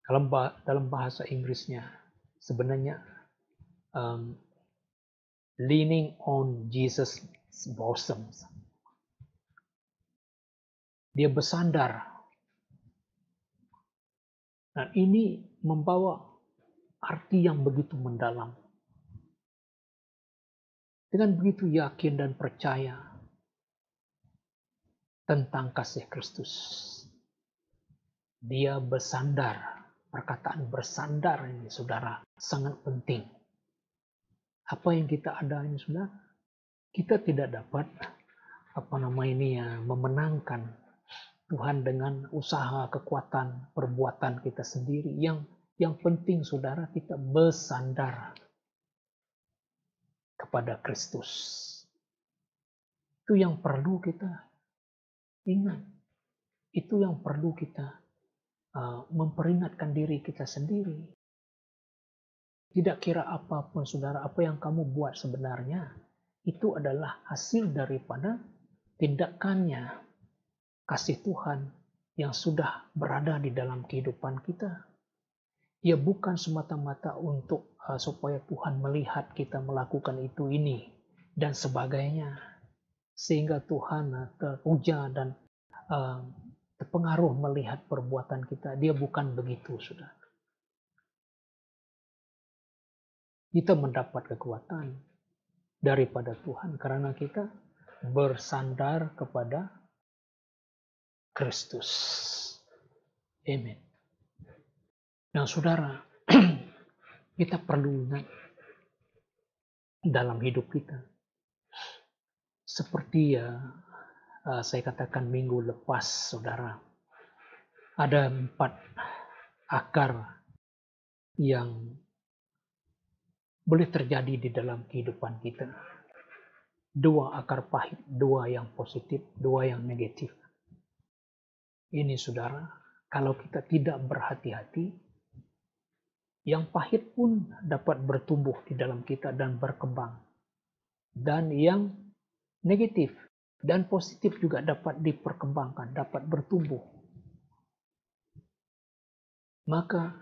Dalam bahasa Inggrisnya sebenarnya leaning on Jesus' bosom. Dia bersandar. Dan ini membawa arti yang begitu mendalam. Dengan begitu yakin dan percaya tentang kasih Kristus. Dia bersandar. Perkataan bersandar ini, saudara, sangat penting. Apa yang kita ada ini, saudara, kita tidak dapat memenangkan Tuhan dengan usaha, kekuatan, perbuatan kita sendiri. Yang penting, saudara, kita bersandar kepada Kristus. Itu yang perlu kita ingat. Itu yang perlu kita memperingatkan diri kita sendiri. Tidak kira apapun, saudara, apa yang kamu buat sebenarnya, itu adalah hasil daripada tindakannya kasih Tuhan yang sudah berada di dalam kehidupan kita. Ya, bukan semata-mata untuk supaya Tuhan melihat kita melakukan itu, ini, dan sebagainya. Sehingga Tuhan terpuja dan terpengaruh melihat perbuatan kita. Dia bukan begitu, saudara. Kita mendapat kekuatan daripada Tuhan karena kita bersandar kepada Kristus. Amin. Nah, saudara, kita perlu ingat dalam hidup kita. Seperti saya katakan minggu lepas, saudara, ada 4 akar yang boleh terjadi di dalam kehidupan kita. 2 akar pahit, 2 yang positif, 2 yang negatif. Ini, saudara, kalau kita tidak berhati-hati, yang pahit pun dapat bertumbuh di dalam kita dan berkembang. Dan yang negatif dan positif juga dapat diperkembangkan, dapat bertumbuh. Maka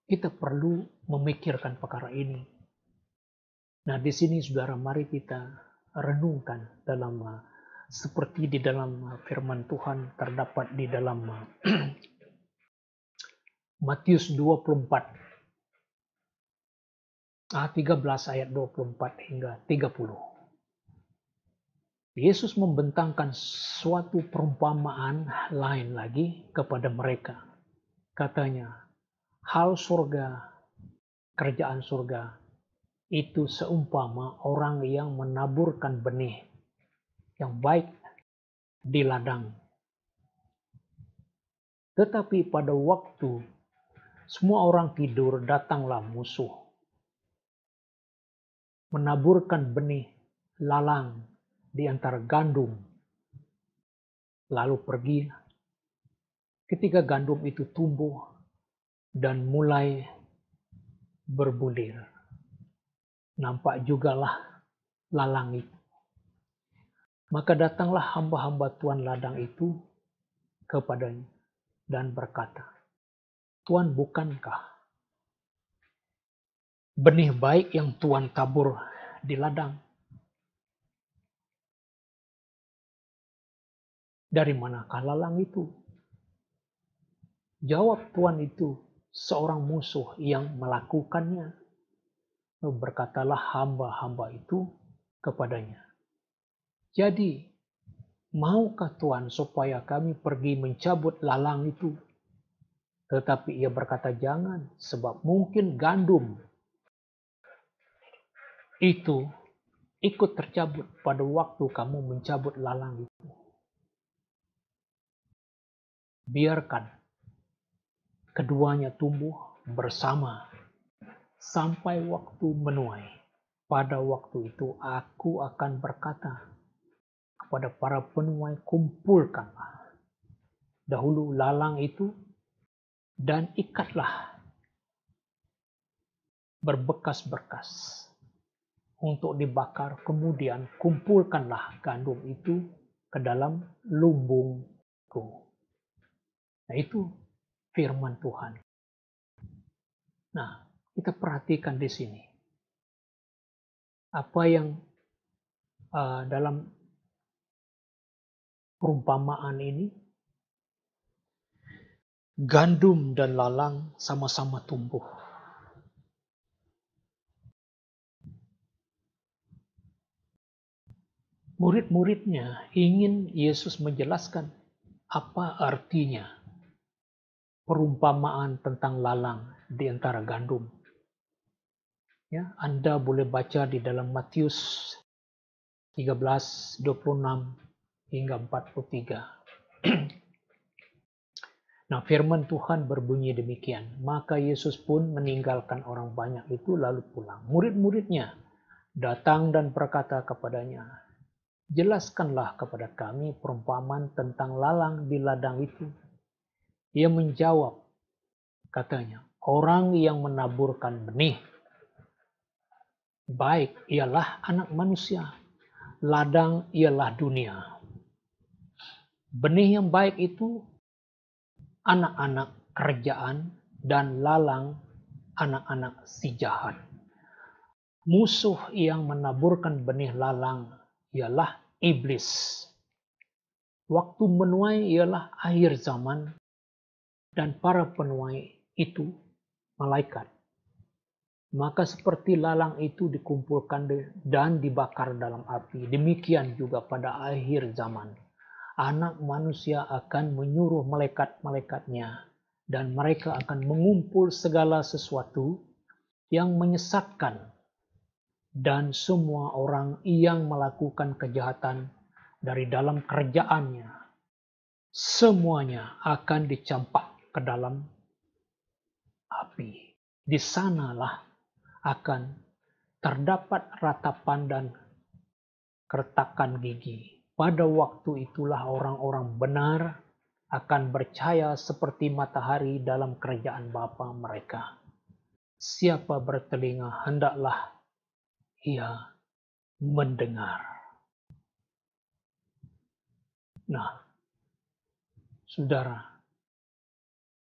kita perlu memikirkan perkara ini. Nah, di sini, saudara, mari kita renungkan dalam seperti di dalam firman Tuhan terdapat di dalam Matius 24 13 ayat 24 hingga 30. Yesus membentangkan suatu perumpamaan lain lagi kepada mereka. Katanya, hal surga kerajaan surga itu seumpama orang yang menaburkan benih yang baik di ladang. Tetapi pada waktu semua orang tidur, datanglah musuh, menaburkan benih lalang di antara gandum, lalu pergi. Ketika gandum itu tumbuh dan mulai berbulir, nampak jugalah lalang itu. Maka datanglah hamba-hamba tuan ladang itu kepadanya dan berkata, "Tuan, bukankah benih baik yang Tuan tabur di ladang? Dari manakah lalang itu?" Jawab tuan itu, "Seorang musuh yang melakukannya." Berkatalah hamba-hamba itu kepadanya, "Jadi, maukah Tuan supaya kami pergi mencabut lalang itu?" Tetapi ia berkata, "Jangan, sebab mungkin gandum itu ikut tercabut pada waktu kamu mencabut lalang itu. Biarkan keduanya tumbuh bersama sampai waktu menuai. Pada waktu itu aku akan berkata kepada para penuai, kumpulkanlah dahulu lalang itu dan ikatlah berbekas-bekas untuk dibakar. Kemudian kumpulkanlah gandum itu ke dalam lumbungku." Nah, itu firman Tuhan. Nah, kita perhatikan di sini apa yang dalam perumpamaan ini, gandum dan lalang sama-sama tumbuh. Murid-muridnya ingin Yesus menjelaskan apa artinya perumpamaan tentang lalang di antara gandum. Ya, Anda boleh baca di dalam Matius 13, 26 hingga 43. Nah, firman Tuhan berbunyi demikian. Maka Yesus pun meninggalkan orang banyak itu lalu pulang. Murid-muridnya datang dan berkata kepadanya, "Jelaskanlah kepada kami perumpamaan tentang lalang di ladang itu." Ia menjawab, katanya, "Orang yang menaburkan benih baik ialah anak manusia. Ladang ialah dunia. Benih yang baik itu anak-anak kerajaan dan lalang anak-anak si jahat. Musuh yang menaburkan benih lalang ialah iblis. Waktu menuai ialah akhir zaman dan para penuai itu malaikat. Maka seperti lalang itu dikumpulkan dan dibakar dalam api, demikian juga pada akhir zaman. Anak manusia akan menyuruh malaikat-malaikatnya dan mereka akan mengumpul segala sesuatu yang menyesatkan dan semua orang yang melakukan kejahatan dari dalam kerajaannya. Semuanya akan dicampak ke dalam api. Di sanalah akan terdapat ratapan dan keretakan gigi. Pada waktu itulah orang-orang benar akan bercahaya seperti matahari dalam kerajaan Bapa mereka. Siapa bertelinga, hendaklah ia mendengar. Nah, saudara,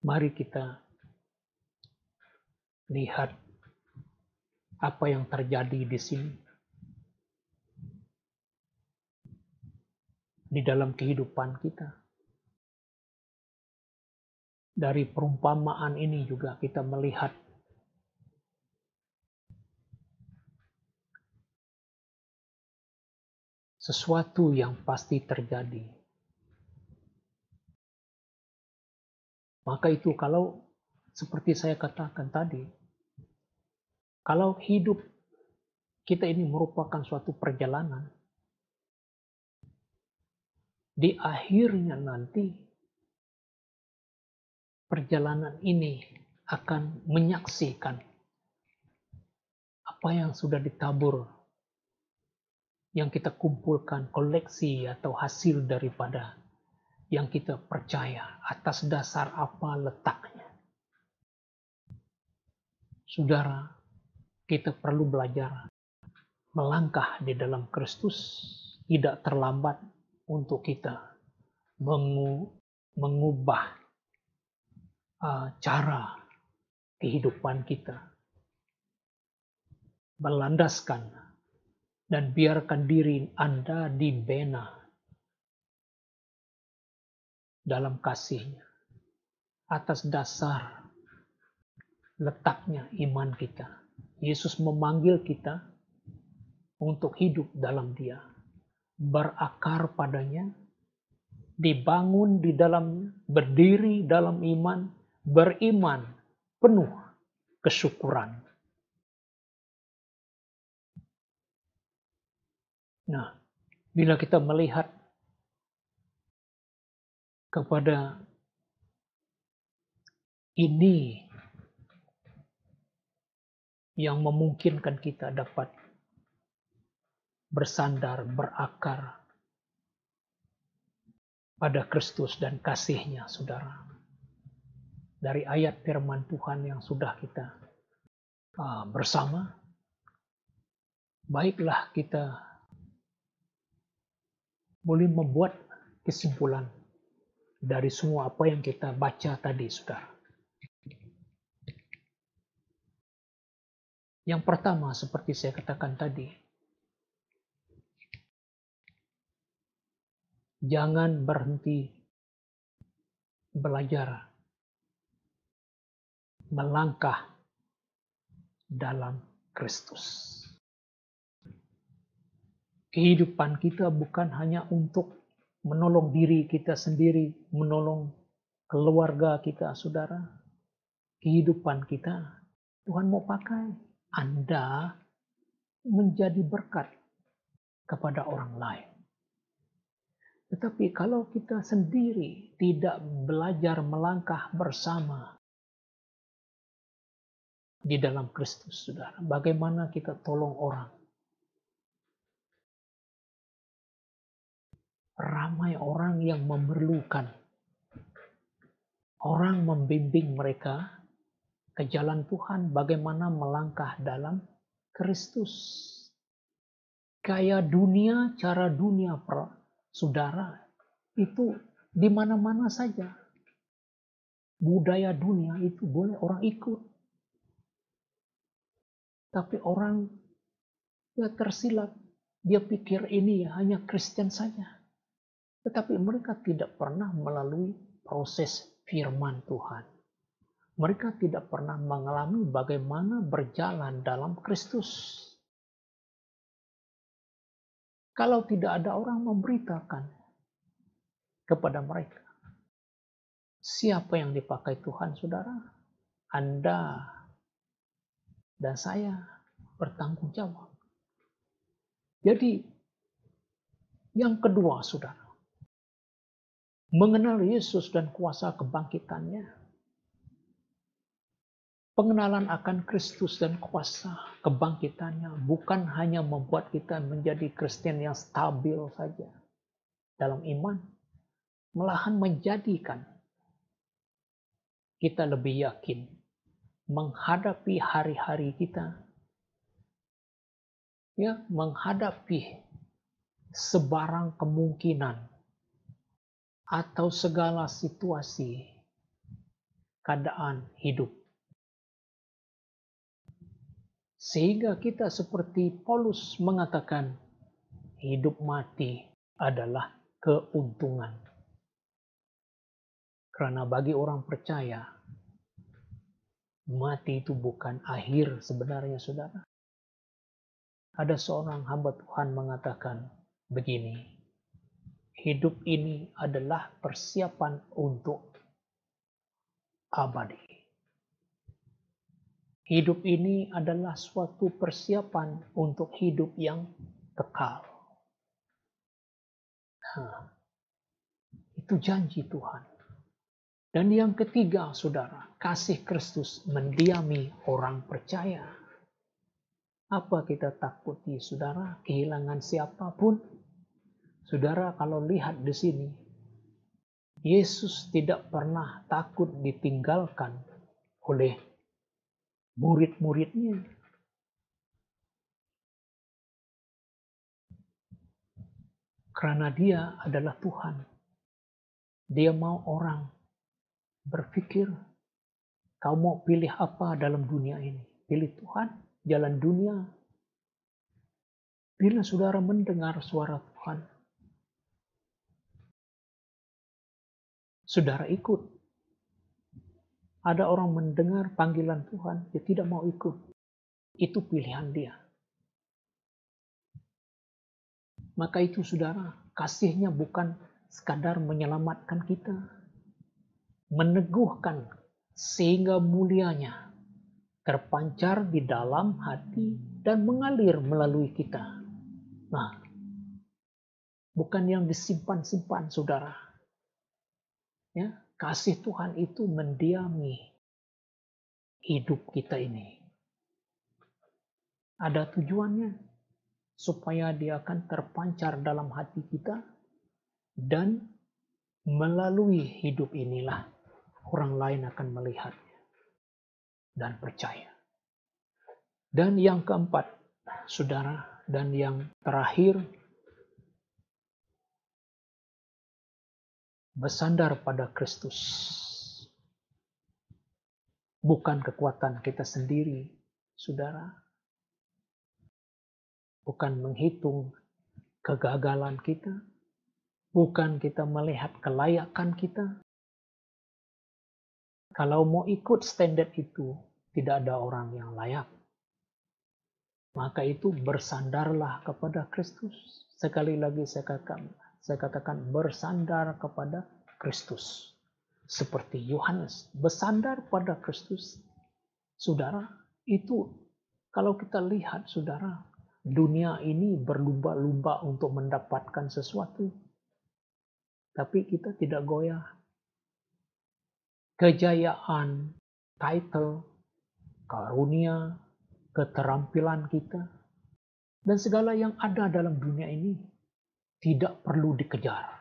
mari kita lihat apa yang terjadi di sini. Di dalam kehidupan kita. Dari perumpamaan ini juga kita melihat sesuatu yang pasti terjadi. Maka itu kalau seperti saya katakan tadi, Kalau hidup kita ini merupakan suatu perjalanan, di akhirnya nanti perjalanan ini akan menyaksikan apa yang sudah ditabur, yang kita kumpulkan, koleksi atau hasil daripada yang kita percaya, atas dasar apa letaknya. Saudara, kita perlu belajar melangkah di dalam Kristus, tidak terlambat untuk kita mengubah cara kehidupan kita, melandaskan dan biarkan diri Anda dibina dalam kasih-Nya atas dasar letaknya iman kita. Yesus memanggil kita untuk hidup dalam Dia, berakar padanya, dibangun di dalamnya, berdiri dalam iman, beriman penuh kesyukuran. Nah, bila kita melihat kepada ini yang memungkinkan kita dapat bersandar, berakar pada Kristus dan kasih-Nya, saudara. Dari ayat firman Tuhan yang sudah kita bersama, baiklah kita boleh membuat kesimpulan dari semua apa yang kita baca tadi, saudara. Yang pertama, seperti saya katakan tadi, jangan berhenti belajar melangkah dalam Kristus. Kehidupan kita bukan hanya untuk menolong diri kita sendiri, menolong keluarga kita, saudara. Kehidupan kita, Tuhan mau pakai Anda menjadi berkat kepada orang lain. Tetapi kalau kita sendiri tidak belajar melangkah bersama di dalam Kristus, saudara, bagaimana kita tolong orang? Ramai orang yang memerlukan orang membimbing mereka ke jalan Tuhan, bagaimana melangkah dalam Kristus. Gaya dunia, cara dunia, saudara, itu di mana-mana saja. Budaya dunia itu boleh orang ikut. Tapi orang ya tersilap, dia pikir ini hanya Kristen saja. Tetapi mereka tidak pernah melalui proses firman Tuhan. Mereka tidak pernah mengalami bagaimana berjalan dalam Kristus. Kalau tidak ada orang memberitakan kepada mereka, siapa yang dipakai Tuhan, saudara? Anda dan saya bertanggung jawab. Jadi, yang kedua, saudara, mengenal Yesus dan kuasa kebangkitannya. Pengenalan akan Kristus dan kuasa kebangkitannya bukan hanya membuat kita menjadi Kristen yang stabil saja dalam iman, malahan menjadikan kita lebih yakin menghadapi hari-hari kita, ya, menghadapi sebarang kemungkinan atau segala situasi keadaan hidup. Sehingga kita seperti Paulus mengatakan, hidup mati adalah keuntungan. Karena bagi orang percaya, mati itu bukan akhir sebenarnya, saudara. Ada seorang hamba Tuhan mengatakan begini, hidup ini adalah persiapan untuk abadi. Hidup ini adalah suatu persiapan untuk hidup yang kekal. Nah, itu janji Tuhan. Dan yang ketiga, saudara, kasih Kristus mendiami orang percaya. Apa kita takuti, saudara? Kehilangan siapapun? Saudara, kalau lihat di sini, Yesus tidak pernah takut ditinggalkan oleh murid-muridnya. Karena dia adalah Tuhan. Dia mau orang berpikir, kau mau pilih apa dalam dunia ini? Pilih Tuhan, jalan dunia. Bila saudara mendengar suara Tuhan, saudara ikut. Ada orang mendengar panggilan Tuhan, dia tidak mau ikut. Itu pilihan dia. Maka itu saudara, kasihnya bukan sekadar menyelamatkan kita, meneguhkan sehingga mulianya terpancar di dalam hati dan mengalir melalui kita. Nah, bukan yang disimpan-simpan, saudara. Ya, kasih Tuhan itu mendiami hidup kita ini. Ada tujuannya, supaya dia akan terpancar dalam hati kita, dan melalui hidup inilah orang lain akan melihatnya dan percaya. Dan yang keempat, saudara, dan yang terakhir, bersandar pada Kristus. Bukan kekuatan kita sendiri, saudara. Bukan menghitung kegagalan kita. Bukan kita melihat kelayakan kita. Kalau mau ikut standar itu, tidak ada orang yang layak. Maka itu bersandarlah kepada Kristus. Sekali lagi saya katakan bersandar kepada Kristus. Seperti Yohanes bersandar pada Kristus. Saudara, itu kalau kita lihat, saudara, dunia ini berlumba-lumba untuk mendapatkan sesuatu. Tapi kita tidak goyah. Kejayaan, title, karunia, keterampilan kita, dan segala yang ada dalam dunia ini tidak perlu dikejar.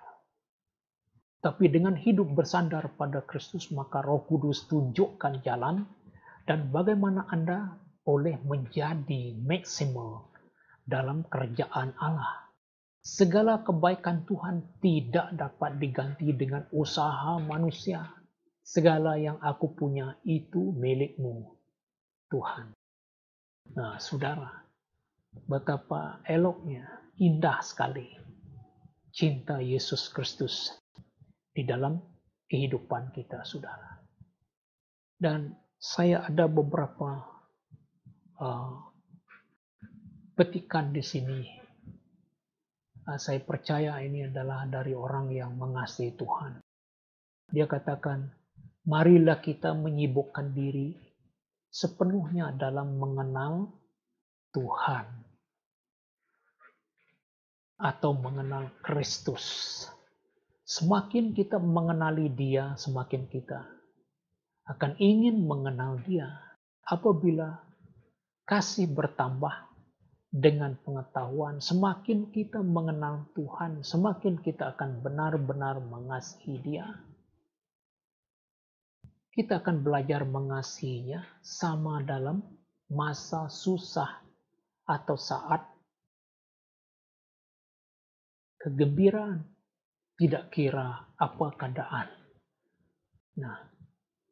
Tapi dengan hidup bersandar pada Kristus, maka Roh Kudus tunjukkan jalan dan bagaimana Anda boleh menjadi maksimal dalam kerajaan Allah. Segala kebaikan Tuhan tidak dapat diganti dengan usaha manusia. Segala yang aku punya itu milikmu, Tuhan. Nah, saudara, betapa eloknya, indah sekali cinta Yesus Kristus di dalam kehidupan kita, saudara. Dan saya ada beberapa petikan di sini. Saya percaya ini adalah dari orang yang mengasihi Tuhan. Dia katakan, marilah kita menyibukkan diri sepenuhnya dalam mengenal Tuhan atau mengenal Kristus. Semakin kita mengenali Dia, semakin kita akan ingin mengenal Dia. Apabila kasih bertambah dengan pengetahuan, semakin kita mengenal Tuhan, semakin kita akan benar-benar mengasihi Dia. Kita akan belajar mengasihinya sama dalam masa susah atau saat kegembiraan, tidak kira apa keadaan. Nah,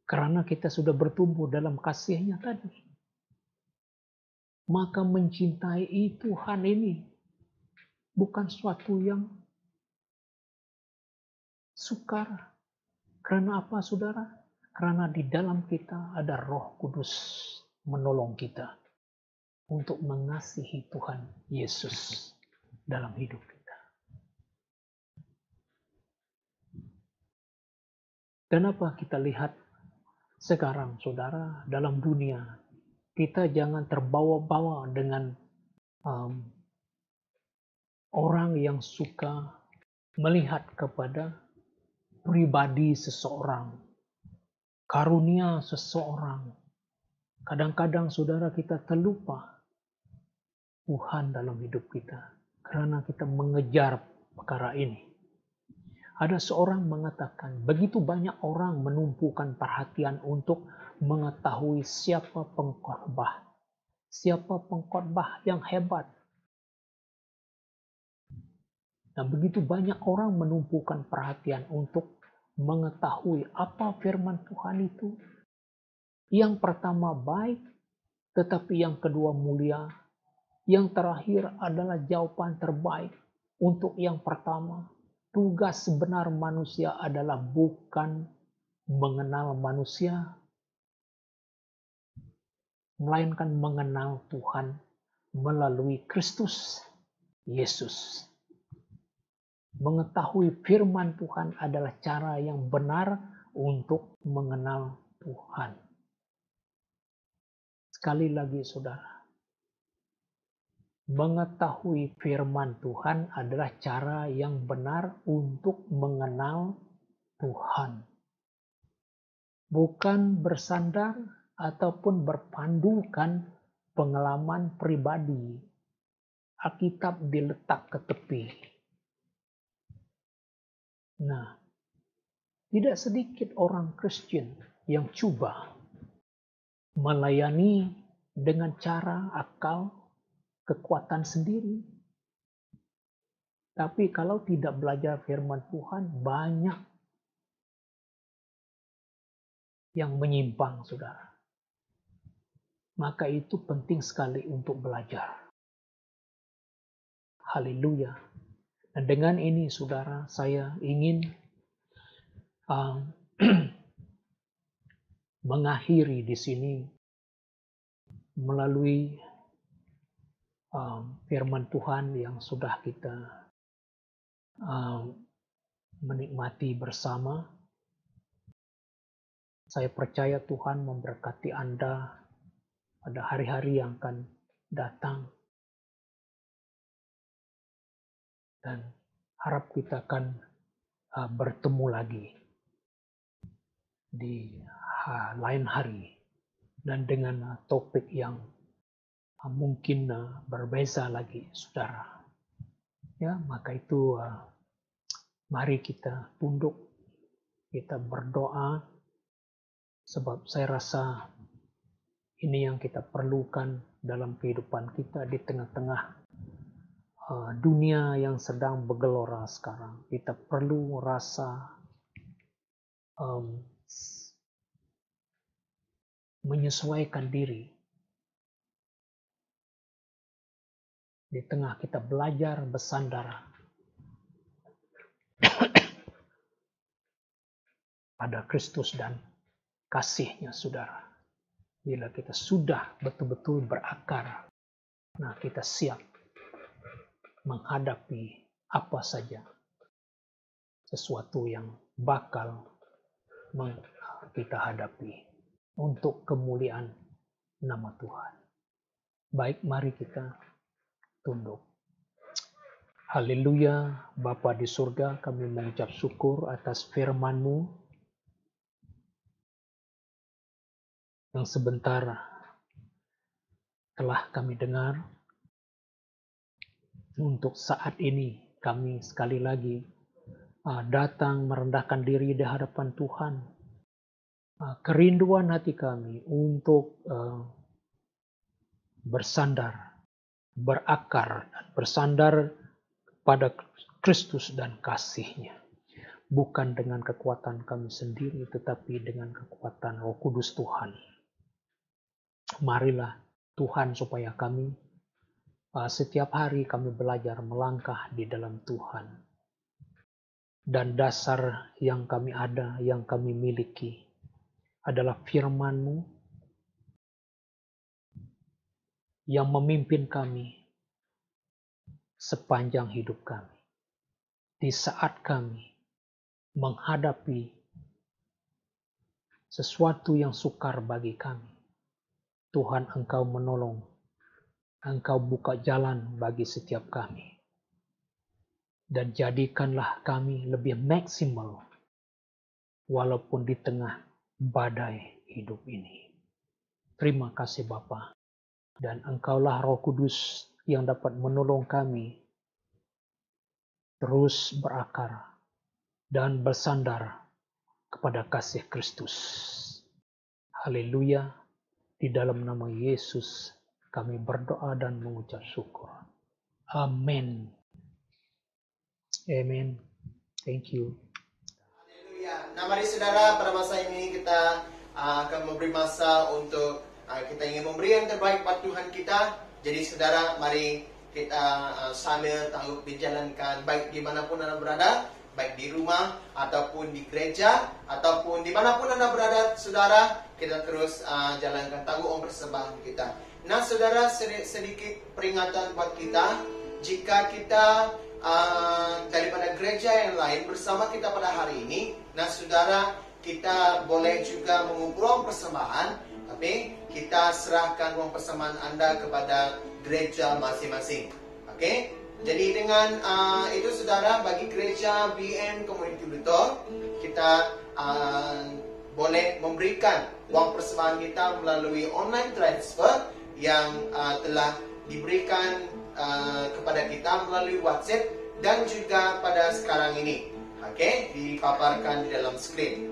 karena kita sudah bertumbuh dalam kasih-Nya tadi, maka mencintai Tuhan ini bukan suatu yang sukar. Karena apa, saudara? Karena di dalam kita ada Roh Kudus menolong kita untuk mengasihi Tuhan Yesus dalam hidup kita. Dan apa kita lihat sekarang, saudara, dalam dunia kita jangan terbawa-bawa dengan orang yang suka melihat kepada pribadi seseorang, karunia seseorang. Kadang-kadang saudara kita terlupa Tuhan dalam hidup kita karena kita mengejar perkara ini. Ada seorang mengatakan, begitu banyak orang menumpukan perhatian untuk mengetahui siapa pengkhotbah. Siapa pengkhotbah yang hebat. Nah, begitu banyak orang menumpukan perhatian untuk mengetahui apa firman Tuhan itu. Yang pertama baik, tetapi yang kedua mulia. Yang terakhir adalah jawaban terbaik untuk yang pertama. Tugas sebenar manusia adalah bukan mengenal manusia, melainkan mengenal Tuhan melalui Kristus Yesus. Mengetahui firman Tuhan adalah cara yang benar untuk mengenal Tuhan. Sekali lagi saudara, mengetahui firman Tuhan adalah cara yang benar untuk mengenal Tuhan. Bukan bersandar ataupun berpandukan pengalaman pribadi. Alkitab diletak ke tepi. Nah, tidak sedikit orang Kristen yang coba melayani dengan cara akal kekuatan sendiri. Tapi kalau tidak belajar firman Tuhan, banyak yang menyimpang, saudara. Maka itu penting sekali untuk belajar. Haleluya. Dan dengan ini, saudara, saya ingin mengakhiri di sini melalui firman Tuhan yang sudah kita menikmati bersama. Saya percaya Tuhan memberkati Anda pada hari-hari yang akan datang. Dan harap kita akan bertemu lagi di lain hari. Dan dengan topik yang mungkin berbeza lagi, saudara. Ya, maka itu mari kita tunduk, kita berdoa, sebab saya rasa ini yang kita perlukan dalam kehidupan kita di tengah-tengah dunia yang sedang bergelora sekarang. Kita perlu rasa menyesuaikan diri. Di tengah kita belajar bersandar pada Kristus dan kasih-Nya, saudara. Bila kita sudah betul-betul berakar, nah kita siap menghadapi apa saja sesuatu yang bakal kita hadapi untuk kemuliaan nama Tuhan. Baik, mari kita tunduk. Haleluya, Bapa di surga, kami mengucap syukur atas firman-Mu yang sebentar telah kami dengar. Untuk saat ini kami sekali lagi datang merendahkan diri di hadapan Tuhan. Kerinduan hati kami untuk bersandar, berakar, bersandar pada Kristus dan kasih-Nya. Bukan dengan kekuatan kami sendiri, tetapi dengan kekuatan Roh Kudus Tuhan. Marilah Tuhan supaya kami setiap hari kami belajar melangkah di dalam Tuhan. Dan dasar yang kami ada, yang kami miliki adalah firman-Mu yang memimpin kami sepanjang hidup kami. Di saat kami menghadapi sesuatu yang sukar bagi kami, Tuhan, Engkau menolong. Engkau buka jalan bagi setiap kami. Dan jadikanlah kami lebih maksimal walaupun di tengah badai hidup ini. Terima kasih Bapa. Dan Engkaulah Roh Kudus yang dapat menolong kami terus berakar dan bersandar kepada kasih Kristus. Haleluya. Di dalam nama Yesus kami berdoa dan mengucap syukur. Amin. Amen. Thank you. Haleluya. Nah mari saudara, pada masa ini kita akan memberi masa untuk kita ingin memberi yang terbaik buat Tuhan kita. Jadi saudara, mari kita sambil tahu dijalankan baik dimanapun Anda berada, baik di rumah ataupun di gereja ataupun dimanapun Anda berada, saudara, kita terus jalankan tanggung persembahan kita. Nah saudara, sedikit peringatan buat kita, jika kita daripada gereja yang lain bersama kita pada hari ini, nah saudara, kita boleh juga mengumpul persembahan, tapi kita serahkan uang persembahan Anda kepada gereja masing-masing. Oke? Jadi dengan itu saudara, bagi gereja BM Community Luthor, kita boleh memberikan uang persembahan kita melalui online transfer yang telah diberikan kepada kita melalui WhatsApp dan juga pada sekarang ini. Oke? Dipaparkan di dalam screen.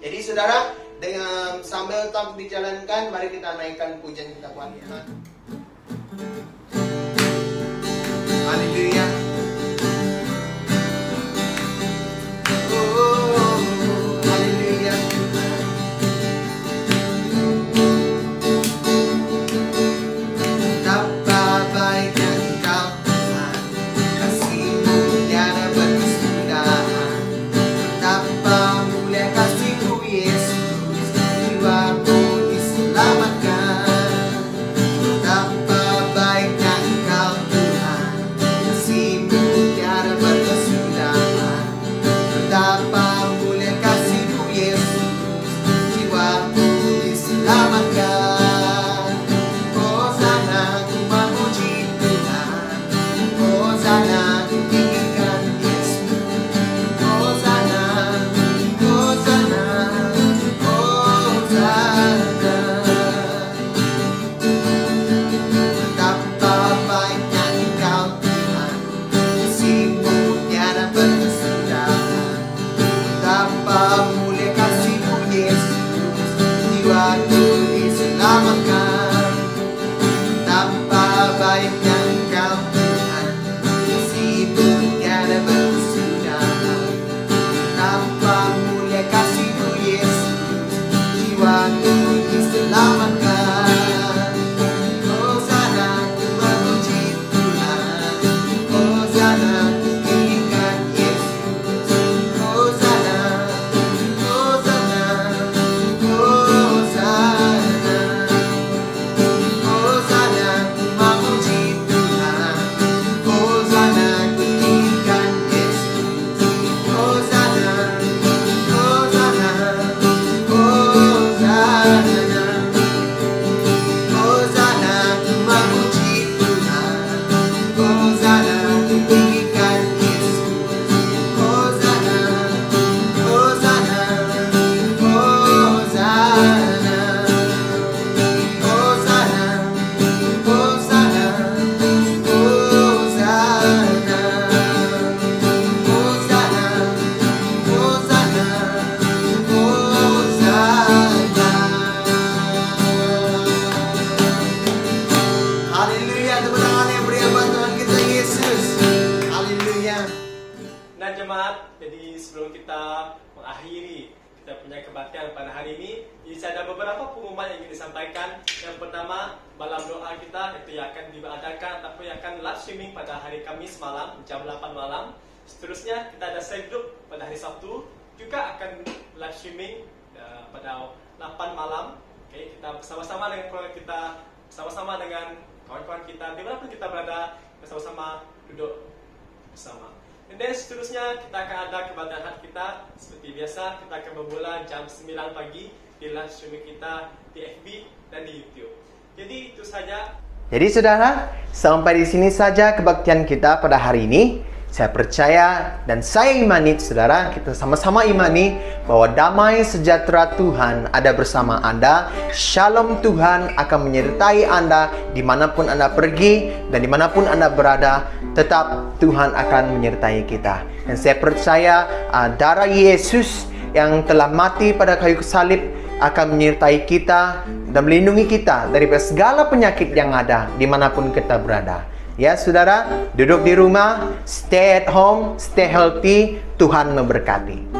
Jadi saudara, dengan sambil tetap dijalankan, mari kita naikkan pujian kita buat Tuhan. Haleluya. Oh, haleluya. Betapa baiknya Engkau Tuhan, kasih-Mu tiada berkesudahan. Betapa mulia kasih-Mu Yesus, jiwaku diselamatkan. Betapa baiknya Engkau Tuhan, kasih-Mu tiada berkesudahan. Betapa mulia kasih-Mu Yesus, jiwaku diselamatkan. Hosana, ku memuji Tuhan. Hosana, ku tinggikan Yesus. Hosana, Hosana, Hosana. Betapa baiknya Engkau Tuhan, kasih-Mu tiada berkesudahan. Betapa mulia kasih-Mu Yesus, jiwaku diselamatkan. Betapa baiknya Engkau Tuhan, kasih-Mu tiada berkesudahan. Betapa mulia kasih-Mu Yesus, jiwaku diselamatkan. Hosana, ku memuji Tuhan. Hosana, ku tinggikan Yesus. Hosana, Hosana, Hosana. Hosana, ku memuji Tuhan. Hosana, ku tinggikan Yesus. Hosana, Hosana, Hosana. Hosana, ku memuji Tuhan. Hosana, ku tinggikan Yesus. Hosana, Hosana, Hosana. Hosana, Hosana, Hosana. Hosana, Hosana, Hosana. Haleluya, tepuk tangan yang meriah buat Tuhan kita Yesus. Haleluya. Nah jemaat, jadi sebelum kita mengakhiri kita punya kebaktian pada hari ini, jadi ada beberapa pengumuman yang ingin disampaikan. Yang pertama, malam doa kita itu yang akan diadakan ataupun yang akan live streaming pada hari Kamis malam jam 8 malam. Seterusnya kita ada cell group pada hari Sabtu juga akan live streaming pada 8 malam. Oke, kita bersama-sama dengan keluarga kita, bersama-sama dengan kawan-kawan kita, dimanapun kita berada, bersama-sama duduk bersama. Dan seterusnya kita akan ada kebaktian hati kita seperti biasa. Kita akan bermula jam 9 pagi di live streaming kita di FB dan di YouTube. Jadi itu saja. Jadi saudara, sampai di sini saja kebaktian kita pada hari ini. Saya percaya dan saya imani, saudara, kita sama-sama imani bahwa damai sejahtera Tuhan ada bersama Anda. Shalom Tuhan akan menyertai Anda dimanapun Anda pergi dan dimanapun Anda berada. Tetap Tuhan akan menyertai kita. Dan saya percaya darah Yesus yang telah mati pada kayu salib akan menyertai kita dan melindungi kita dari segala penyakit yang ada dimanapun kita berada. Ya saudara, duduk di rumah, stay at home, stay healthy, Tuhan memberkati.